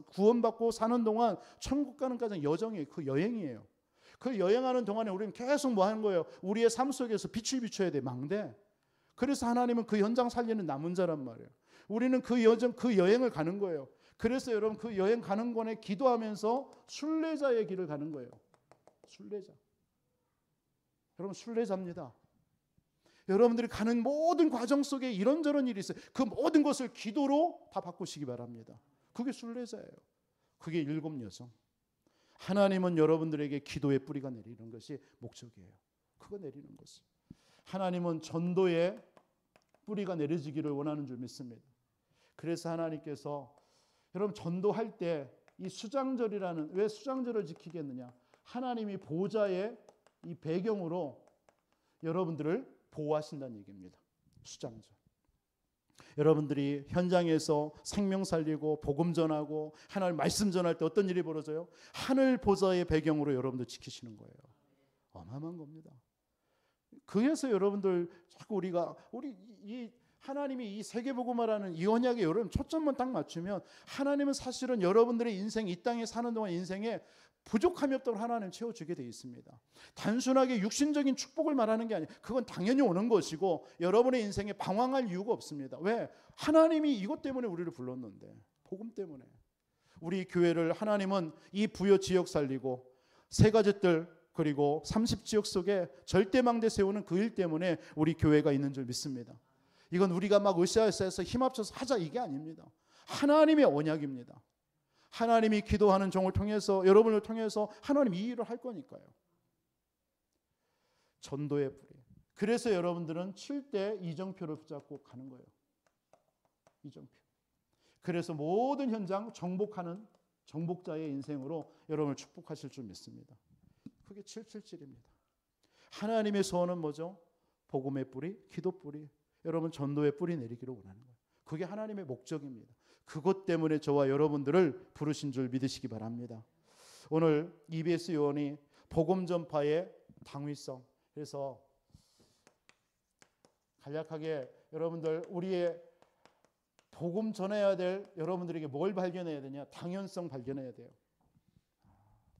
구원받고 사는 동안 천국 가는 까지 여정이에요. 그 여행이에요. 그 여행하는 동안에 우리는 계속 뭐 하는 거예요? 우리의 삶 속에서 빛을 비춰야 돼. 망대. 그래서 하나님은 그 현장 살리는 남은 자란 말이에요. 우리는 그 여정, 그 여행을 가는 거예요. 그래서 여러분 그 여행 가는 곳에 기도하면서 순례자의 길을 가는 거예요. 순례자. 여러분 순례자입니다. 여러분들이 가는 모든 과정 속에 이런저런 일이 있어요. 그 모든 것을 기도로 다 바꾸시기 바랍니다. 그게 순례자예요. 그게 7 여정. 하나님은 여러분들에게 기도의 뿌리가 내리는 것이 목적이에요. 그거 내리는 것이. 하나님은 전도의 뿌리가 내려지기를 원하는 줄 믿습니다. 그래서 하나님께서 여러분 전도할 때 이 수장절이라는, 왜 수장절을 지키겠느냐? 하나님이 보좌의 이 배경으로 여러분들을 보호하신다는 얘기입니다. 수장절. 여러분들이 현장에서 생명 살리고 복음 전하고 하나님 말씀 전할 때 어떤 일이 벌어져요? 하늘 보좌의 배경으로 여러분들 지키시는 거예요. 어마어마한 겁니다. 그래서 여러분들 자꾸 우리 이 하나님이 이 세계복음화라는 이 언약에 여러분 초점만 딱 맞추면 하나님은 사실은 여러분들의 인생, 이 땅에 사는 동안 인생에 부족함이 없도록 하나님 채워주게 되어 있습니다. 단순하게 육신적인 축복을 말하는 게 아니에요. 그건 당연히 오는 것이고 여러분의 인생에 방황할 이유가 없습니다. 왜? 하나님이 이것 때문에 우리를 불렀는데, 복음 때문에. 우리 교회를 하나님은 이 부여 지역 살리고 세 가지 뜰 그리고 30지역 속에 절대망대 세우는 그 일 때문에 우리 교회가 있는 줄 믿습니다. 이건 우리가 막 으쌰으쌰해서 힘 합쳐서 하자 이게 아닙니다. 하나님의 언약입니다. 하나님이 기도하는 종을 통해서 여러분을 통해서 하나님 이 일을 할 거니까요. 전도의 뿌리. 그래서 여러분들은 7대 이정표를 붙잡고 가는 거예요. 이정표. 그래서 모든 현장 정복하는 정복자의 인생으로 여러분을 축복하실 줄 믿습니다. 그게 777입니다. 하나님의 소원은 뭐죠? 복음의 뿌리, 기도 뿌리. 여러분 전도의 뿌리 내리기를 원하는 거예요. 그게 하나님의 목적입니다. 그것 때문에 저와 여러분들을 부르신 줄 믿으시기 바랍니다. 오늘 EBS 요원이 복음 전파의 당위성, 그래서 간략하게 여러분들 우리의 복음 전해야 될 여러분들에게 뭘 발견해야 되냐? 당연성 발견해야 돼요.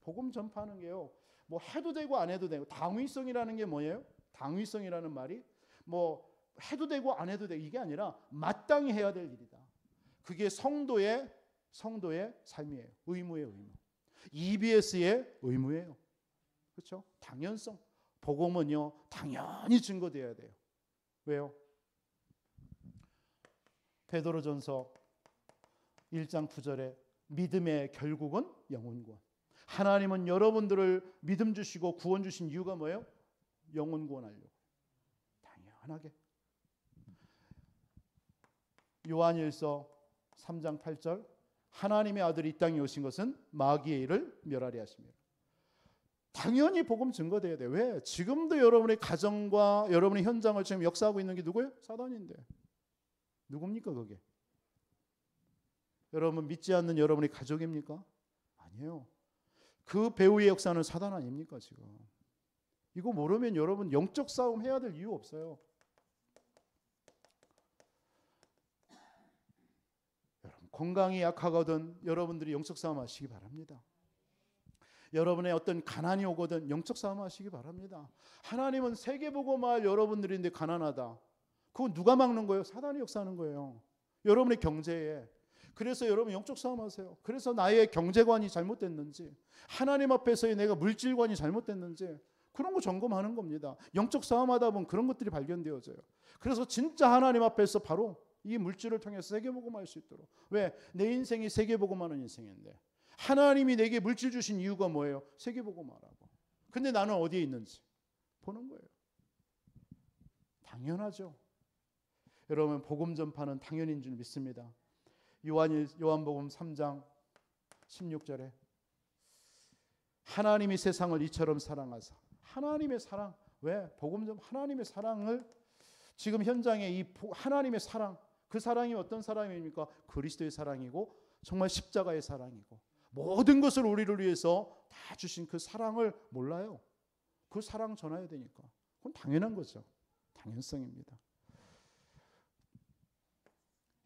복음 전파하는 게요. 뭐 해도 되고 안 해도 되고, 당위성이라는 게 뭐예요? 당위성이라는 말이 뭐 해도 되고 안 해도 되고 이게 아니라 마땅히 해야 될 일이다. 그게 성도의 삶이에요. 의무의 의무. EBS의 의무예요. 그렇죠? 당연성. 복음은요 당연히 증거돼야 돼요. 왜요? 베드로전서 1장 9절에 믿음의 결국은 영혼 구원. 하나님은 여러분들을 믿음 주시고 구원 주신 이유가 뭐예요? 영혼 구원하려고. 당연하게. 요한일서 3장 8절 하나님의 아들이 이 땅에 오신 것은 마귀의 일을 멸하리 하시며. 당연히 복음 증거돼야 돼요. 왜? 지금도 여러분의 가정과 여러분의 현장을 지금 역사하고 있는 게 누구예요? 사단인데. 누굽니까 그게? 여러분 믿지 않는 여러분의 가족입니까? 아니에요. 그 배후의 역사는 사단 아닙니까 지금? 이거 모르면 여러분 영적 싸움 해야 될 이유 없어요. 여러분 건강이 약하거든 여러분들이 영적 싸움 하시기 바랍니다. 여러분의 어떤 가난이 오거든 영적 싸움 하시기 바랍니다. 하나님은 세계보고말 여러분들인데 가난하다. 그건 누가 막는 거예요? 사단이 역사하는 거예요. 여러분의 경제에. 그래서 여러분 영적 싸움 하세요. 그래서 나의 경제관이 잘못됐는지 하나님 앞에서의 내가 물질관이 잘못됐는지 그런 거 점검하는 겁니다. 영적 싸움하다 보면 그런 것들이 발견되어져요. 그래서 진짜 하나님 앞에서 바로 이 물질을 통해서 세계복음할 수 있도록. 왜? 내 인생이 세계복음하는 인생인데 하나님이 내게 물질 주신 이유가 뭐예요? 세계복음하라고. 근데 나는 어디에 있는지 보는 거예요. 당연하죠. 여러분 복음 전파는 당연인 줄 믿습니다. 요한복음 3장 16절에 하나님이 세상을 이처럼 사랑하사. 하나님의 사랑. 왜? 복음 전 하나님의 사랑을 지금 현장에 이 하나님의 사랑, 그 사랑이 어떤 사랑입니까? 그리스도의 사랑이고 정말 십자가의 사랑이고 모든 것을 우리를 위해서 다 주신 그 사랑을 몰라요. 그 사랑 전해야 되니까. 그건 당연한 거죠. 당연성입니다.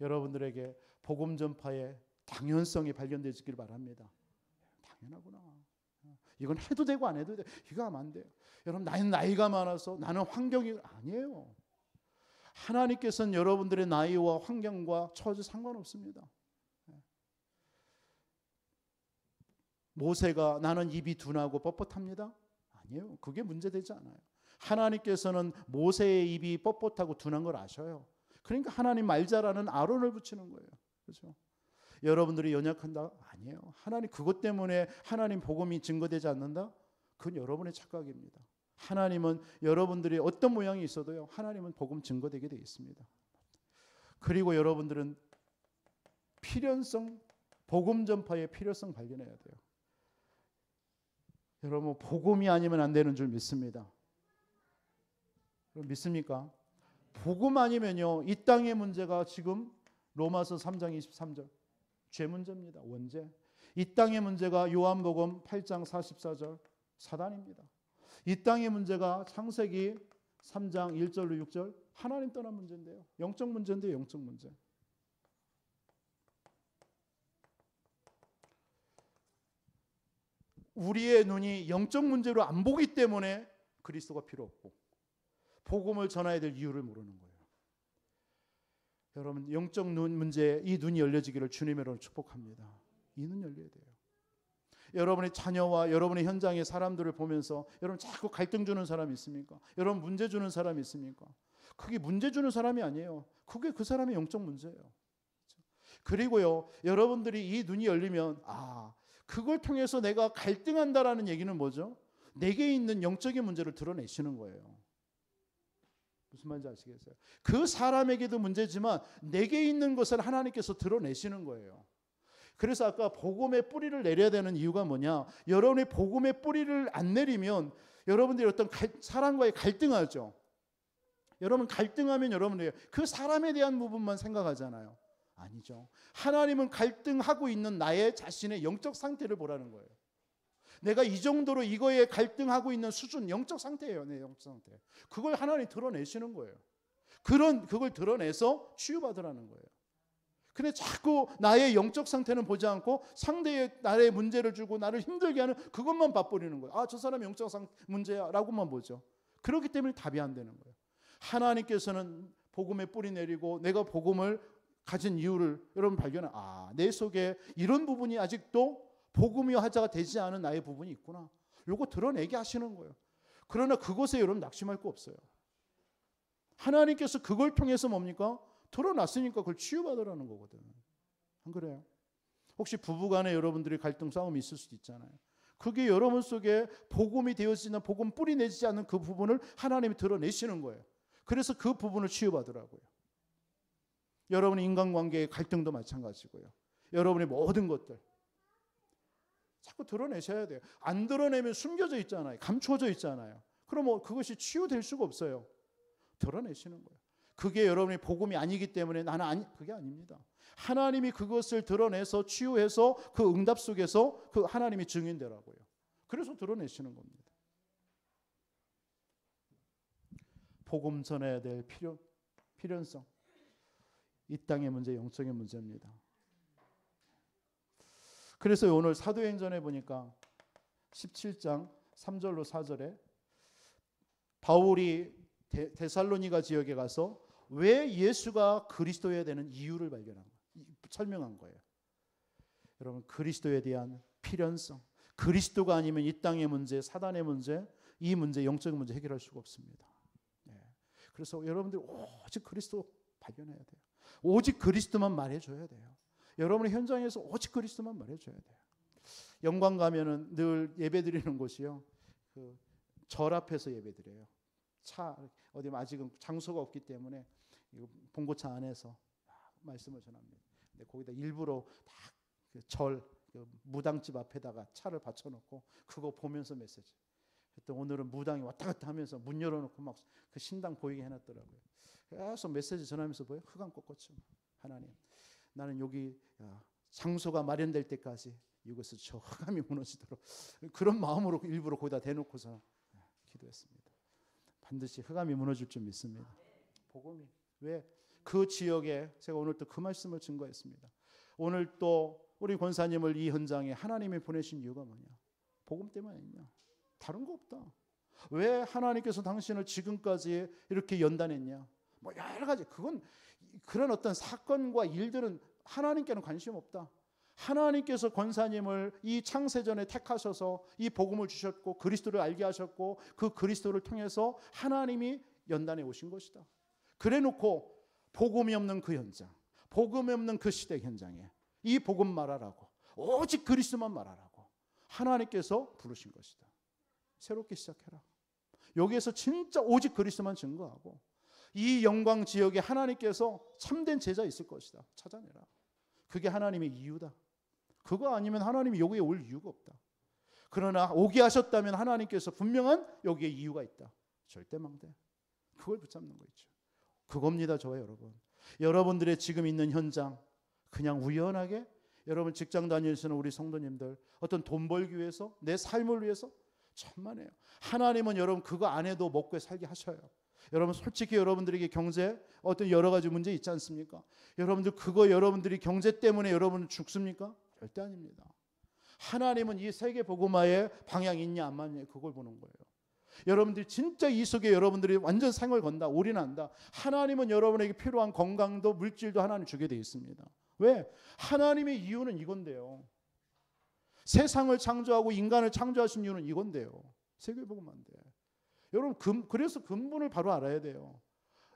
여러분들에게 복음 전파의 당연성이 발견되시길 바랍니다. 당연하구나. 이건 해도 되고 안 해도 돼. 이거 하면 안 돼요. 여러분 나는 나이가 많아서 나는 환경이 아니에요. 하나님께서는 여러분들의 나이와 환경과 처지 상관없습니다. 모세가 나는 입이 둔하고 뻣뻣합니다. 아니에요. 그게 문제되지 않아요. 하나님께서는 모세의 입이 뻣뻣하고 둔한 걸 아셔요. 그러니까 하나님 말 잘하는 아론을 붙이는 거예요. 그렇죠? 여러분들이 연약한다? 아니에요. 하나님 그것 때문에 하나님 복음이 증거되지 않는다? 그건 여러분의 착각입니다. 하나님은 여러분들이 어떤 모양이 있어도요. 하나님은 복음 증거되게 되어 있습니다. 그리고 여러분들은 필연성, 복음 전파의 필요성 발견해야 돼요. 여러분 복음이 아니면 안 되는 줄 믿습니다. 믿습니까? 복음 아니면요. 이 땅의 문제가 지금 로마서 3장 23절 죄 문제입니다. 원죄. 이 땅의 문제가 요한복음 8장 44절 사단입니다. 이 땅의 문제가 창세기 3장 1절로 6절 하나님 떠난 문제인데요. 영적 문제인데요. 영적 문제. 우리의 눈이 영적 문제로 안 보기 때문에 그리스도가 필요 없고 복음을 전해야 될 이유를 모르는 거예요. 여러분 영적 눈 문제에 이 눈이 열려지기를 주님으로 축복합니다. 이 눈 열려야 돼요. 여러분의 자녀와 여러분의 현장의 사람들을 보면서 여러분 자꾸 갈등 주는 사람이 있습니까? 여러분 문제 주는 사람이 있습니까? 그게 문제 주는 사람이 아니에요. 그게 그 사람의 영적 문제예요. 그리고요 여러분들이 이 눈이 열리면 그걸 통해서 내가 갈등한다라는 얘기는 뭐죠? 내게 있는 영적인 문제를 드러내시는 거예요. 무슨 말인지 아시겠어요? 그 사람에게도 문제지만 내게 있는 것을 하나님께서 드러내시는 거예요. 그래서 아까 복음의 뿌리를 내려야 되는 이유가 뭐냐? 여러분이 복음의 뿌리를 안 내리면 여러분들이 어떤 사람과의 갈등하죠. 여러분 갈등하면 여러분이 그 사람에 대한 부분만 생각하잖아요. 아니죠. 하나님은 갈등하고 있는 나의 자신의 영적 상태를 보라는 거예요. 내가 이 정도로 이거에 갈등하고 있는 수준, 영적 상태예요. 내 영적 상태. 그걸 하나님이 드러내시는 거예요. 그걸 드러내서 치유받으라는 거예요. 근데 자꾸 나의 영적 상태는 보지 않고 상대의 나의 문제를 주고 나를 힘들게 하는 그것만 봐버리는 거예요. 저 사람의 영적 문제야 라고만 보죠. 그렇기 때문에 답이 안 되는 거예요. 하나님께서는 복음에 뿌리 내리고 내가 복음을 가진 이유를 여러분 발견해. 내 속에 이런 부분이 아직도 복음이 화자가 되지 않은 나의 부분이 있구나. 요거 드러내게 하시는 거예요. 그러나 그것에 여러분 낙심할 거 없어요. 하나님께서 그걸 통해서 뭡니까? 드러났으니까 그걸 치유받으라는 거거든. 안 그래요? 혹시 부부간에 여러분들이 갈등 싸움이 있을 수도 있잖아요. 그게 여러분 속에 복음이 되어지나 복음 뿌리 내지 않는 그 부분을 하나님이 드러내시는 거예요. 그래서 그 부분을 치유받으라고요. 여러분의 인간관계의 갈등도 마찬가지고요. 여러분의 모든 것들 자꾸 드러내셔야 돼요. 안 드러내면 숨겨져 있잖아요. 감춰져 있잖아요. 그럼 그것이 치유될 수가 없어요. 드러내시는 거예요. 그게 여러분의 복음이 아니기 때문에 나는 그게 아닙니다. 하나님이 그것을 드러내서 치유해서 그 응답 속에서 그 하나님이 증인되라고요. 그래서 드러내시는 겁니다. 복음 전해야 될 필연성. 이 땅의 문제, 영적인 문제입니다. 그래서 오늘 사도행전에 보니까 17장 3절로 4절에 바울이 데살로니가 지역에 가서 왜 예수가 그리스도여야 되는 이유를 설명한 거예요. 여러분, 그리스도에 대한 필연성. 그리스도가 아니면 이 땅의 문제, 사단의 문제, 이 문제, 영적인 문제 해결할 수가 없습니다. 그래서 여러분들 오직 그리스도 발견해야 돼요. 오직 그리스도만 말해줘야 돼요. 여러분의 현장에서 오직 그리스도만 말해줘야 돼요. 영광 가면은 늘 예배드리는 곳이요, 그 절 앞에서 예배드려요. 차 어디 아직은 장소가 없기 때문에 봉고차 안에서 말씀을 전합니다. 근데 거기다 일부러 절 무당집 앞에다가 차를 받쳐놓고 그거 보면서 메시지. 그때 오늘은 무당이 왔다 갔다 하면서 문 열어놓고 막 그 신당 보이게 해놨더라고요. 계속 메시지 전하면서 뭐예요? 흑암 꺾었죠. 하나님, 나는 여기 장소가 마련될 때까지 이곳에서 저 흑암이 무너지도록, 그런 마음으로 일부러 거기다 대놓고서 기도했습니다. 반드시 흑암이 무너질 줄 믿습니다. 복음이 왜 그 지역에 제가 오늘 또 그 말씀을 증거했습니다. 오늘 또 우리 권사님을 이 현장에 하나님이 보내신 이유가 뭐냐? 복음 때문에 아니냐? 다른 거 없다. 왜 하나님께서 당신을 지금까지 이렇게 연단했냐? 뭐 여러 가지, 그런 어떤 사건과 일들은 하나님께는 관심 없다. 하나님께서 권사님을 이 창세전에 택하셔서 이 복음을 주셨고 그리스도를 알게 하셨고 그 그리스도를 통해서 하나님이 연단해 오신 것이다. 그래놓고 복음이 없는 그 현장, 복음이 없는 그 시대 현장에 이 복음 말하라고, 오직 그리스도만 말하라고 하나님께서 부르신 것이다. 새롭게 시작해라. 여기에서 진짜 오직 그리스도만 증거하고 이 영광 지역에 하나님께서 참된 제자 있을 것이다. 찾아내라. 그게 하나님의 이유다. 그거 아니면 하나님이 여기에 올 이유가 없다. 그러나 오게 하셨다면 하나님께서 분명한 여기에 이유가 있다. 절대 망대. 그걸 붙잡는 거 있죠. 그겁니다, 저와 여러분. 여러분들의 지금 있는 현장, 그냥 우연하게 여러분 직장 다니시는 우리 성도님들 어떤 돈 벌기 위해서, 내 삶을 위해서 천만에요. 하나님은 여러분 그거 안 해도 먹고 살게 하셔요. 여러분 솔직히 여러분들에게 경제 어떤 여러 가지 문제 있지 않습니까? 여러분들 그거 여러분들이 경제 때문에 여러분 죽습니까? 절대 아닙니다. 하나님은 이 세계 복음화의 방향이 있냐 안 맞냐 그걸 보는 거예요. 여러분들이 진짜 이 속에 여러분들이 완전 생을 건다, 올인한다. 하나님은 여러분에게 필요한 건강도 물질도 하나님 주게 되어 있습니다. 왜? 하나님의 이유는 이건데요. 세상을 창조하고 인간을 창조하신 이유는 이건데요. 세계 복음화인데. 여러분 그래서 근본을 바로 알아야 돼요.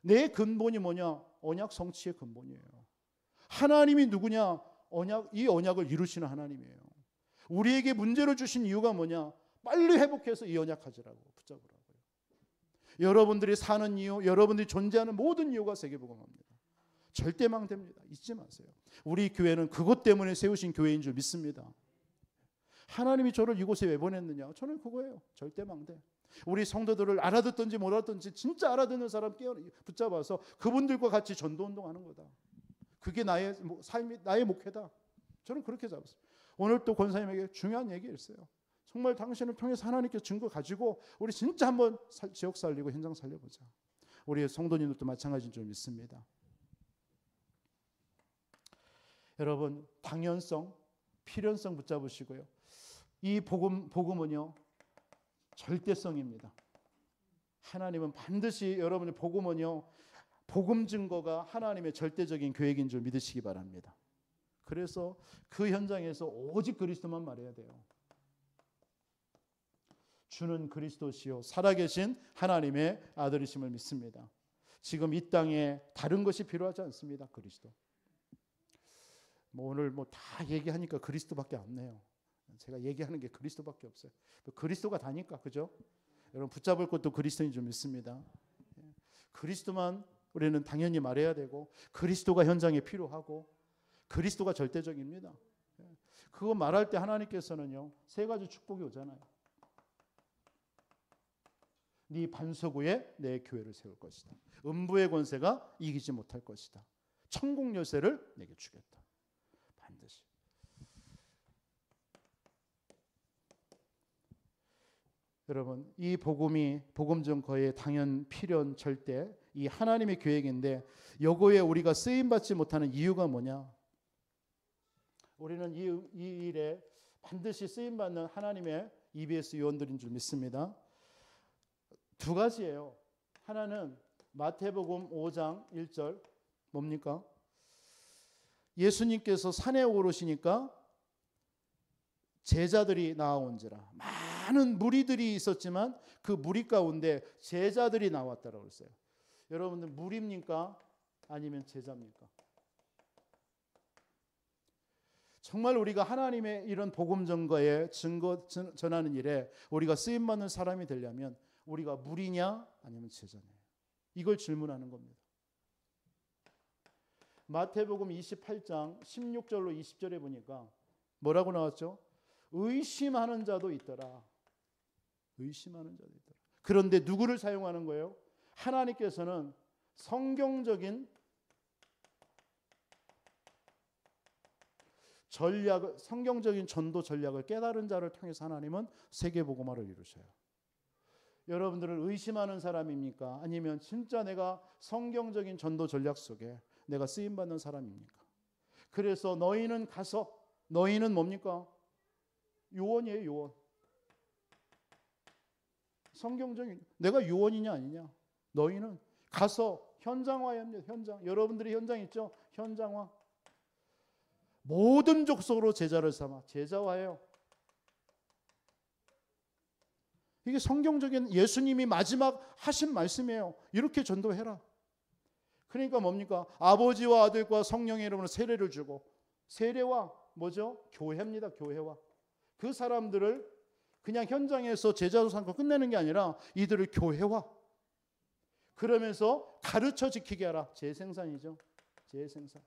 내 근본이 뭐냐? 언약 성취의 근본이에요. 하나님이 누구냐? 이 언약을 이루시는 하나님이에요. 우리에게 문제를 주신 이유가 뭐냐? 빨리 회복해서 이 언약 가지라고, 붙잡으라고요. 여러분들이 사는 이유, 여러분들이 존재하는 모든 이유가 세계복음화입니다. 절대 망됩니다. 잊지 마세요. 우리 교회는 그것 때문에 세우신 교회인 줄 믿습니다. 하나님이 저를 이곳에 왜 보냈느냐? 저는 그거예요. 절대 망대. 우리 성도들을 알아듣든지 못 알아듣든지 진짜 알아듣는 사람 붙잡아서 그분들과 같이 전도운동하는 거다. 그게 나의 삶이, 나의 목회다. 저는 그렇게 잡았어요. 오늘 또 권사님에게 중요한 얘기 있어요. 정말 당신을 통해서 하나님께 증거 가지고 우리 진짜 한번 지역 살리고 현장 살려보자. 우리 성도님들도 마찬가지인 줄 믿습니다. 여러분 당연성, 필연성 붙잡으시고요. 이 복음은요 절대성입니다. 하나님은 반드시 여러분의 복음은요, 복음 증거가 하나님의 절대적인 계획인 줄 믿으시기 바랍니다. 그래서 그 현장에서 오직 그리스도만 말해야 돼요. 주는 그리스도시요 살아계신 하나님의 아들이심을 믿습니다. 지금 이 땅에 다른 것이 필요하지 않습니다. 그리스도. 오늘 다 얘기하니까 그리스도밖에 없네요. 제가 얘기하는 게 그리스도밖에 없어요. 그리스도가 다니까, 그죠? 여러분 붙잡을 것도 그리스도인 줄 믿습니다. 그리스도만 우리는 당연히 말해야 되고 그리스도가 현장에 필요하고 그리스도가 절대적입니다. 그거 말할 때 하나님께서는요 세 가지 축복이 오잖아요. 네 반석 위에 내 교회를 세울 것이다. 음부의 권세가 이기지 못할 것이다. 천국 열쇠를 내게 주겠다. 반드시. 여러분, 이 복음이 복음 전거의 당연 필연 절대 이 하나님의 계획인데 여거에 우리가 쓰임 받지 못하는 이유가 뭐냐? 우리는 이 일에 반드시 쓰임 받는 하나님의 EBS 요원들인 줄 믿습니다. 두 가지예요. 하나는 마태복음 5장 1절 뭡니까? 예수님께서 산에 오르시니까 제자들이 나아온지라. 많은 무리들이 있었지만 그 무리 가운데 제자들이 나왔다라고 했어요. 여러분들 무리입니까? 아니면 제자입니까? 정말 우리가 하나님의 이런 복음 전거에 증거 전하는 일에 우리가 쓰임 받는 사람이 되려면 우리가 무리냐 아니면 제자냐? 이걸 질문하는 겁니다. 마태복음 28장 16절로 20절에 보니까 뭐라고 나왔죠? 의심하는 자도 있더라. 의심하는 자도 있더라. 그런데 누구를 사용하는 거예요? 하나님께서는 성경적인 성경적인 전도 전략을 깨달은 자를 통해서 하나님은 세계복음화를 이루셔요. 여러분들은 의심하는 사람입니까? 아니면 진짜 내가 성경적인 전도 전략 속에 내가 쓰임받는 사람입니까? 그래서 너희는 가서, 너희는 뭡니까? 요원이에요, 요원. 성경적인, 내가 요원이냐 아니냐? 너희는 가서 현장화해야 합니다. 현장. 여러분들이 현장 있죠? 현장화. 모든 족속으로 제자를 삼아 제자화해요. 이게 성경적인 예수님이 마지막 하신 말씀이에요. 이렇게 전도해라. 그러니까 뭡니까? 아버지와 아들과 성령의 이름으로 세례를 주고, 세례와 뭐죠? 교회입니다. 교회와. 그 사람들을 그냥 현장에서 제자로 삼고 끝내는 게 아니라 이들을 교회화. 그러면서 가르쳐 지키게 하라. 재생산이죠. 재생산.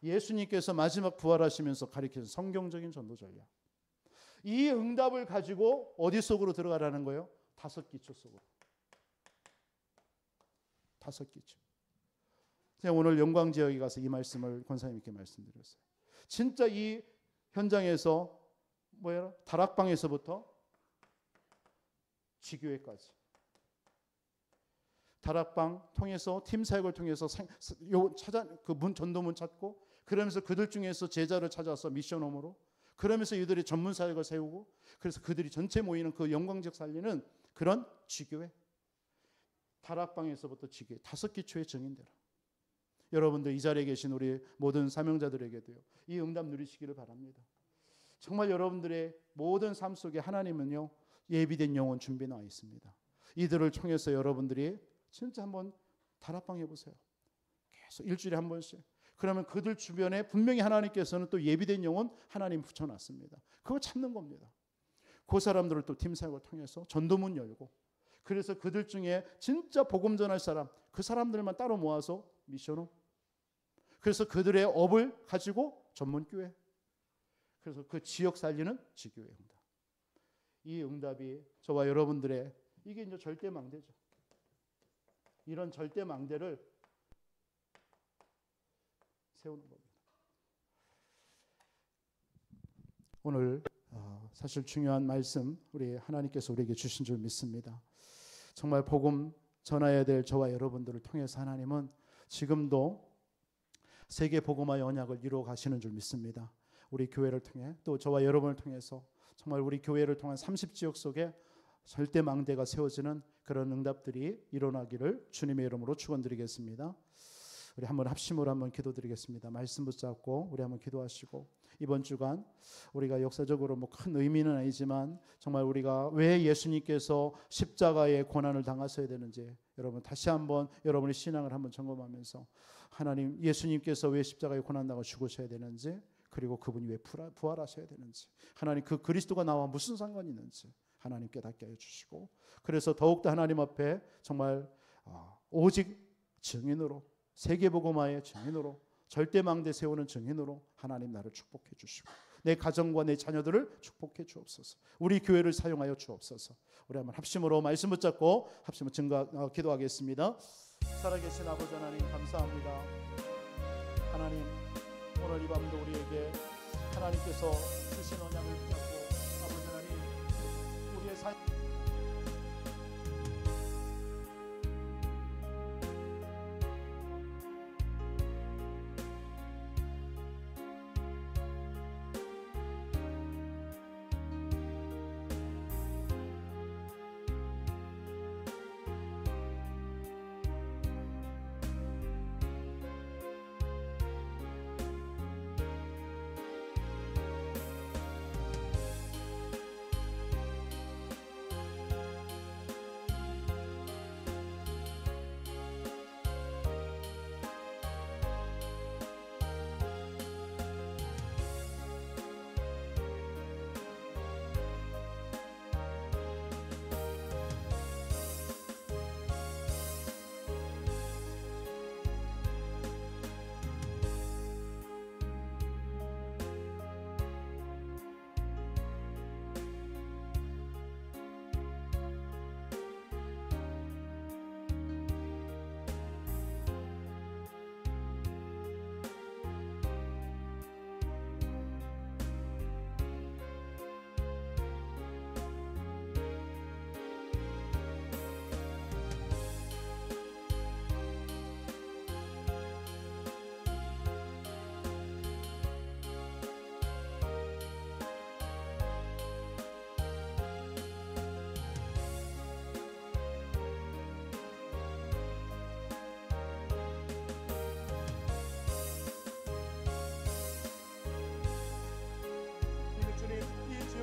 예수님께서 마지막 부활하시면서 가르치는 성경적인 전도 전략. 이 응답을 가지고 어디 속으로 들어가라는 거예요? 5기초 속으로. 5기초. 제가 오늘 영광지역에 가서 이 말씀을 권사님께 말씀드렸어요. 진짜 이 현장에서 뭐예요? 다락방에서부터 지교회까지. 다락방 통해서 팀 사역을 통해서 그 전도문 찾고, 그러면서 그들 중에서 제자를 찾아서 미션홈으로, 그러면서 이들이 전문 사역을 세우고, 그래서 그들이 전체 모이는 그 영광적 살리는 그런 지교회. 다락방에서부터 지교회 5기초의 증인되라. 여러분들 이 자리에 계신 우리 모든 사명자들에게도요, 이 응답 누리시기를 바랍니다. 정말 여러분들의 모든 삶 속에 하나님은요, 예비된 영혼 준비해 놔 있습니다. 이들을 통해서 여러분들이 진짜 한번 다락방 해보세요. 계속 일주일에 한 번씩. 그러면 그들 주변에 분명히 하나님께서는 또 예비된 영혼 하나님 붙여놨습니다. 그거 찾는 겁니다. 그 사람들을 또 팀 사역을 통해서 전도문 열고, 그래서 그들 중에 진짜 복음 전할 사람, 그 사람들만 따로 모아서 미션홈. 그래서 그들의 업을 가지고 전문교회. 그래서 그 지역 살리는 지교회 응답. 이 응답이 저와 여러분들의 이게 이제 절대망대죠. 이런 절대망대를 세우는 겁니다. 오늘 사실 중요한 말씀 우리 하나님께서 우리에게 주신 줄 믿습니다. 정말 복음 전해야 될 저와 여러분들을 통해서 하나님은 지금도 세계 복음화의 언약을 이루어 가시는 줄 믿습니다. 우리 교회를 통해 또 저와 여러분을 통해서 정말 우리 교회를 통한 30지역 속에 절대망대가 세워지는 그런 응답들이 일어나기를 주님의 이름으로 축원드리겠습니다. 우리 한번 합심으로 한번 기도드리겠습니다. 말씀 붙잡고 우리 한번 기도하시고, 이번 주간 우리가 역사적으로 뭐 큰 의미는 아니지만 정말 우리가 왜 예수님께서 십자가의 고난을 당하셔야 되는지 여러분 다시 한번 여러분의 신앙을 한번 점검하면서, 하나님 예수님께서 왜 십자가의 고난 당하고 죽으셔야 되는지, 그리고 그분이 왜 부활하셔야 되는지, 하나님 그 그리스도가 나와 무슨 상관이 있는지 하나님 깨닫게 해주시고, 그래서 더욱더 하나님 앞에 정말 오직 증인으로, 세계복음화의 증인으로, 절대망대 세우는 증인으로 하나님 나를 축복해 주시고 내 가정과 내 자녀들을 축복해 주옵소서. 우리 교회를 사용하여 주옵소서. 우리 한번 합심으로 말씀 붙잡고 합심으로 기도하겠습니다. 살아계신 아버지 하나님 감사합니다. 하나님 오늘 이 밤도 우리에게 하나님께서 주신 언약을 붙잡고 아버지 하나님 우리의 삶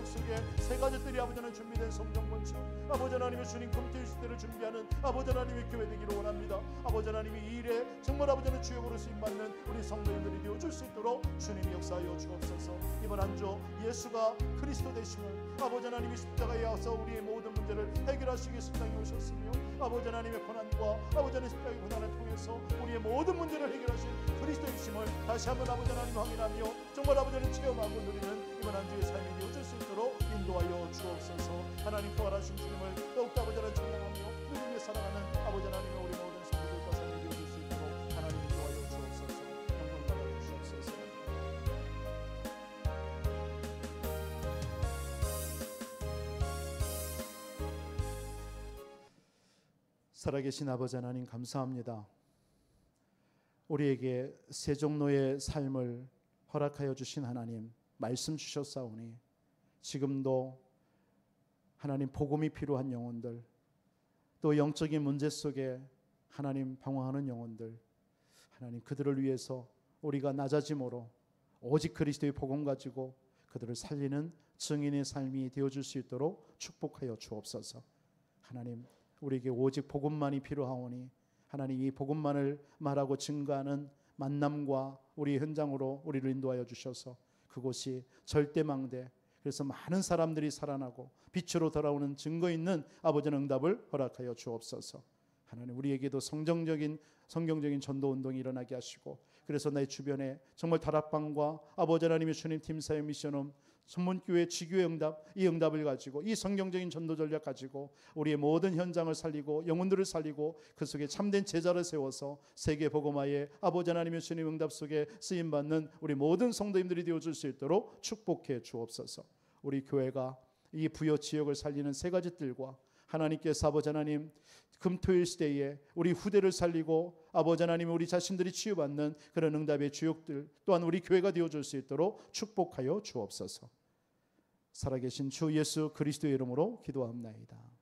속에 세 가지들이 아버지 하나님 준비된 성경 건축 아버지 하나님의 주님 금토일 시대를 준비하는 아버지 하나님의 교회 되기를 원합니다. 아버지 하나님이 이 일에 정말 아버지 하나님 주역으로 쓰임받는 우리 성도님들이 되어줄 수 있도록 주님이 역사하여 주옵소서. 이번 한 주 예수가 그리스도 되심을 아버지 하나님이 십자가에 와서 우리의 모든 문제를 해결하시기 위해 십자가에 오셨으며 아버지 하나님의 고난과 아버지 하나님의 십자가의 고난을 통해서 우리의 모든 문제를 해결하신 그리스도이심을 다시 한번 아버지 하나님 확인하며 정말 아버지 하나님 체험하고 누리는 이번 한 주의 삶이 되어줄 수 있도록 인도하여 주옵소서. 하나님 부활하신 주님을 더욱더 아버지 하나님 찬양하며 믿음에 살아가는 아버지 하나님의 우리 모든 성도들과 삶이 되어줄 수 있도록 하나님 인도하여 주옵소서. 영광 받아 주시옵소서. 살아계신 아버지 하나님 감사합니다. 우리에게 세 종로의 삶을 허락하여 주신 하나님 말씀 주셨사오니 지금도 하나님 복음이 필요한 영혼들 또 영적인 문제 속에 하나님 방황하는 영혼들 하나님 그들을 위해서 우리가 낮아짐으로 오직 그리스도의 복음 가지고 그들을 살리는 증인의 삶이 되어줄 수 있도록 축복하여 주옵소서. 하나님 우리에게 오직 복음만이 필요하오니 하나님 이 복음만을 말하고 증거하는 만남과 우리 현장으로 우리를 인도하여 주셔서 그곳이 절대망대 그래서 많은 사람들이 살아나고 빛으로 돌아오는 증거 있는 아버지의 응답을 허락하여 주옵소서. 하나님 우리에게도 성경적인 전도운동이 일어나게 하시고 그래서 내 주변에 정말 다락방과 아버지 하나님의 주님 팀사의 미션홈 전문교회 지교의 응답 이 응답을 가지고 이 성경적인 전도 전략 가지고 우리의 모든 현장을 살리고 영혼들을 살리고 그 속에 참된 제자를 세워서 세계 복음화의 아버지 하나님의 주님 응답 속에 쓰임받는 우리 모든 성도님들이 되어줄 수 있도록 축복해 주옵소서. 우리 교회가 이 부여 지역을 살리는 세 가지 뜰과 하나님께서 아버지 하나님 금토일 시대에 우리 후대를 살리고 아버지 하나님 우리 자신들이 치유받는 그런 응답의 주역들 또한 우리 교회가 되어줄 수 있도록 축복하여 주옵소서. 살아계신 주 예수 그리스도의 이름으로 기도합나이다.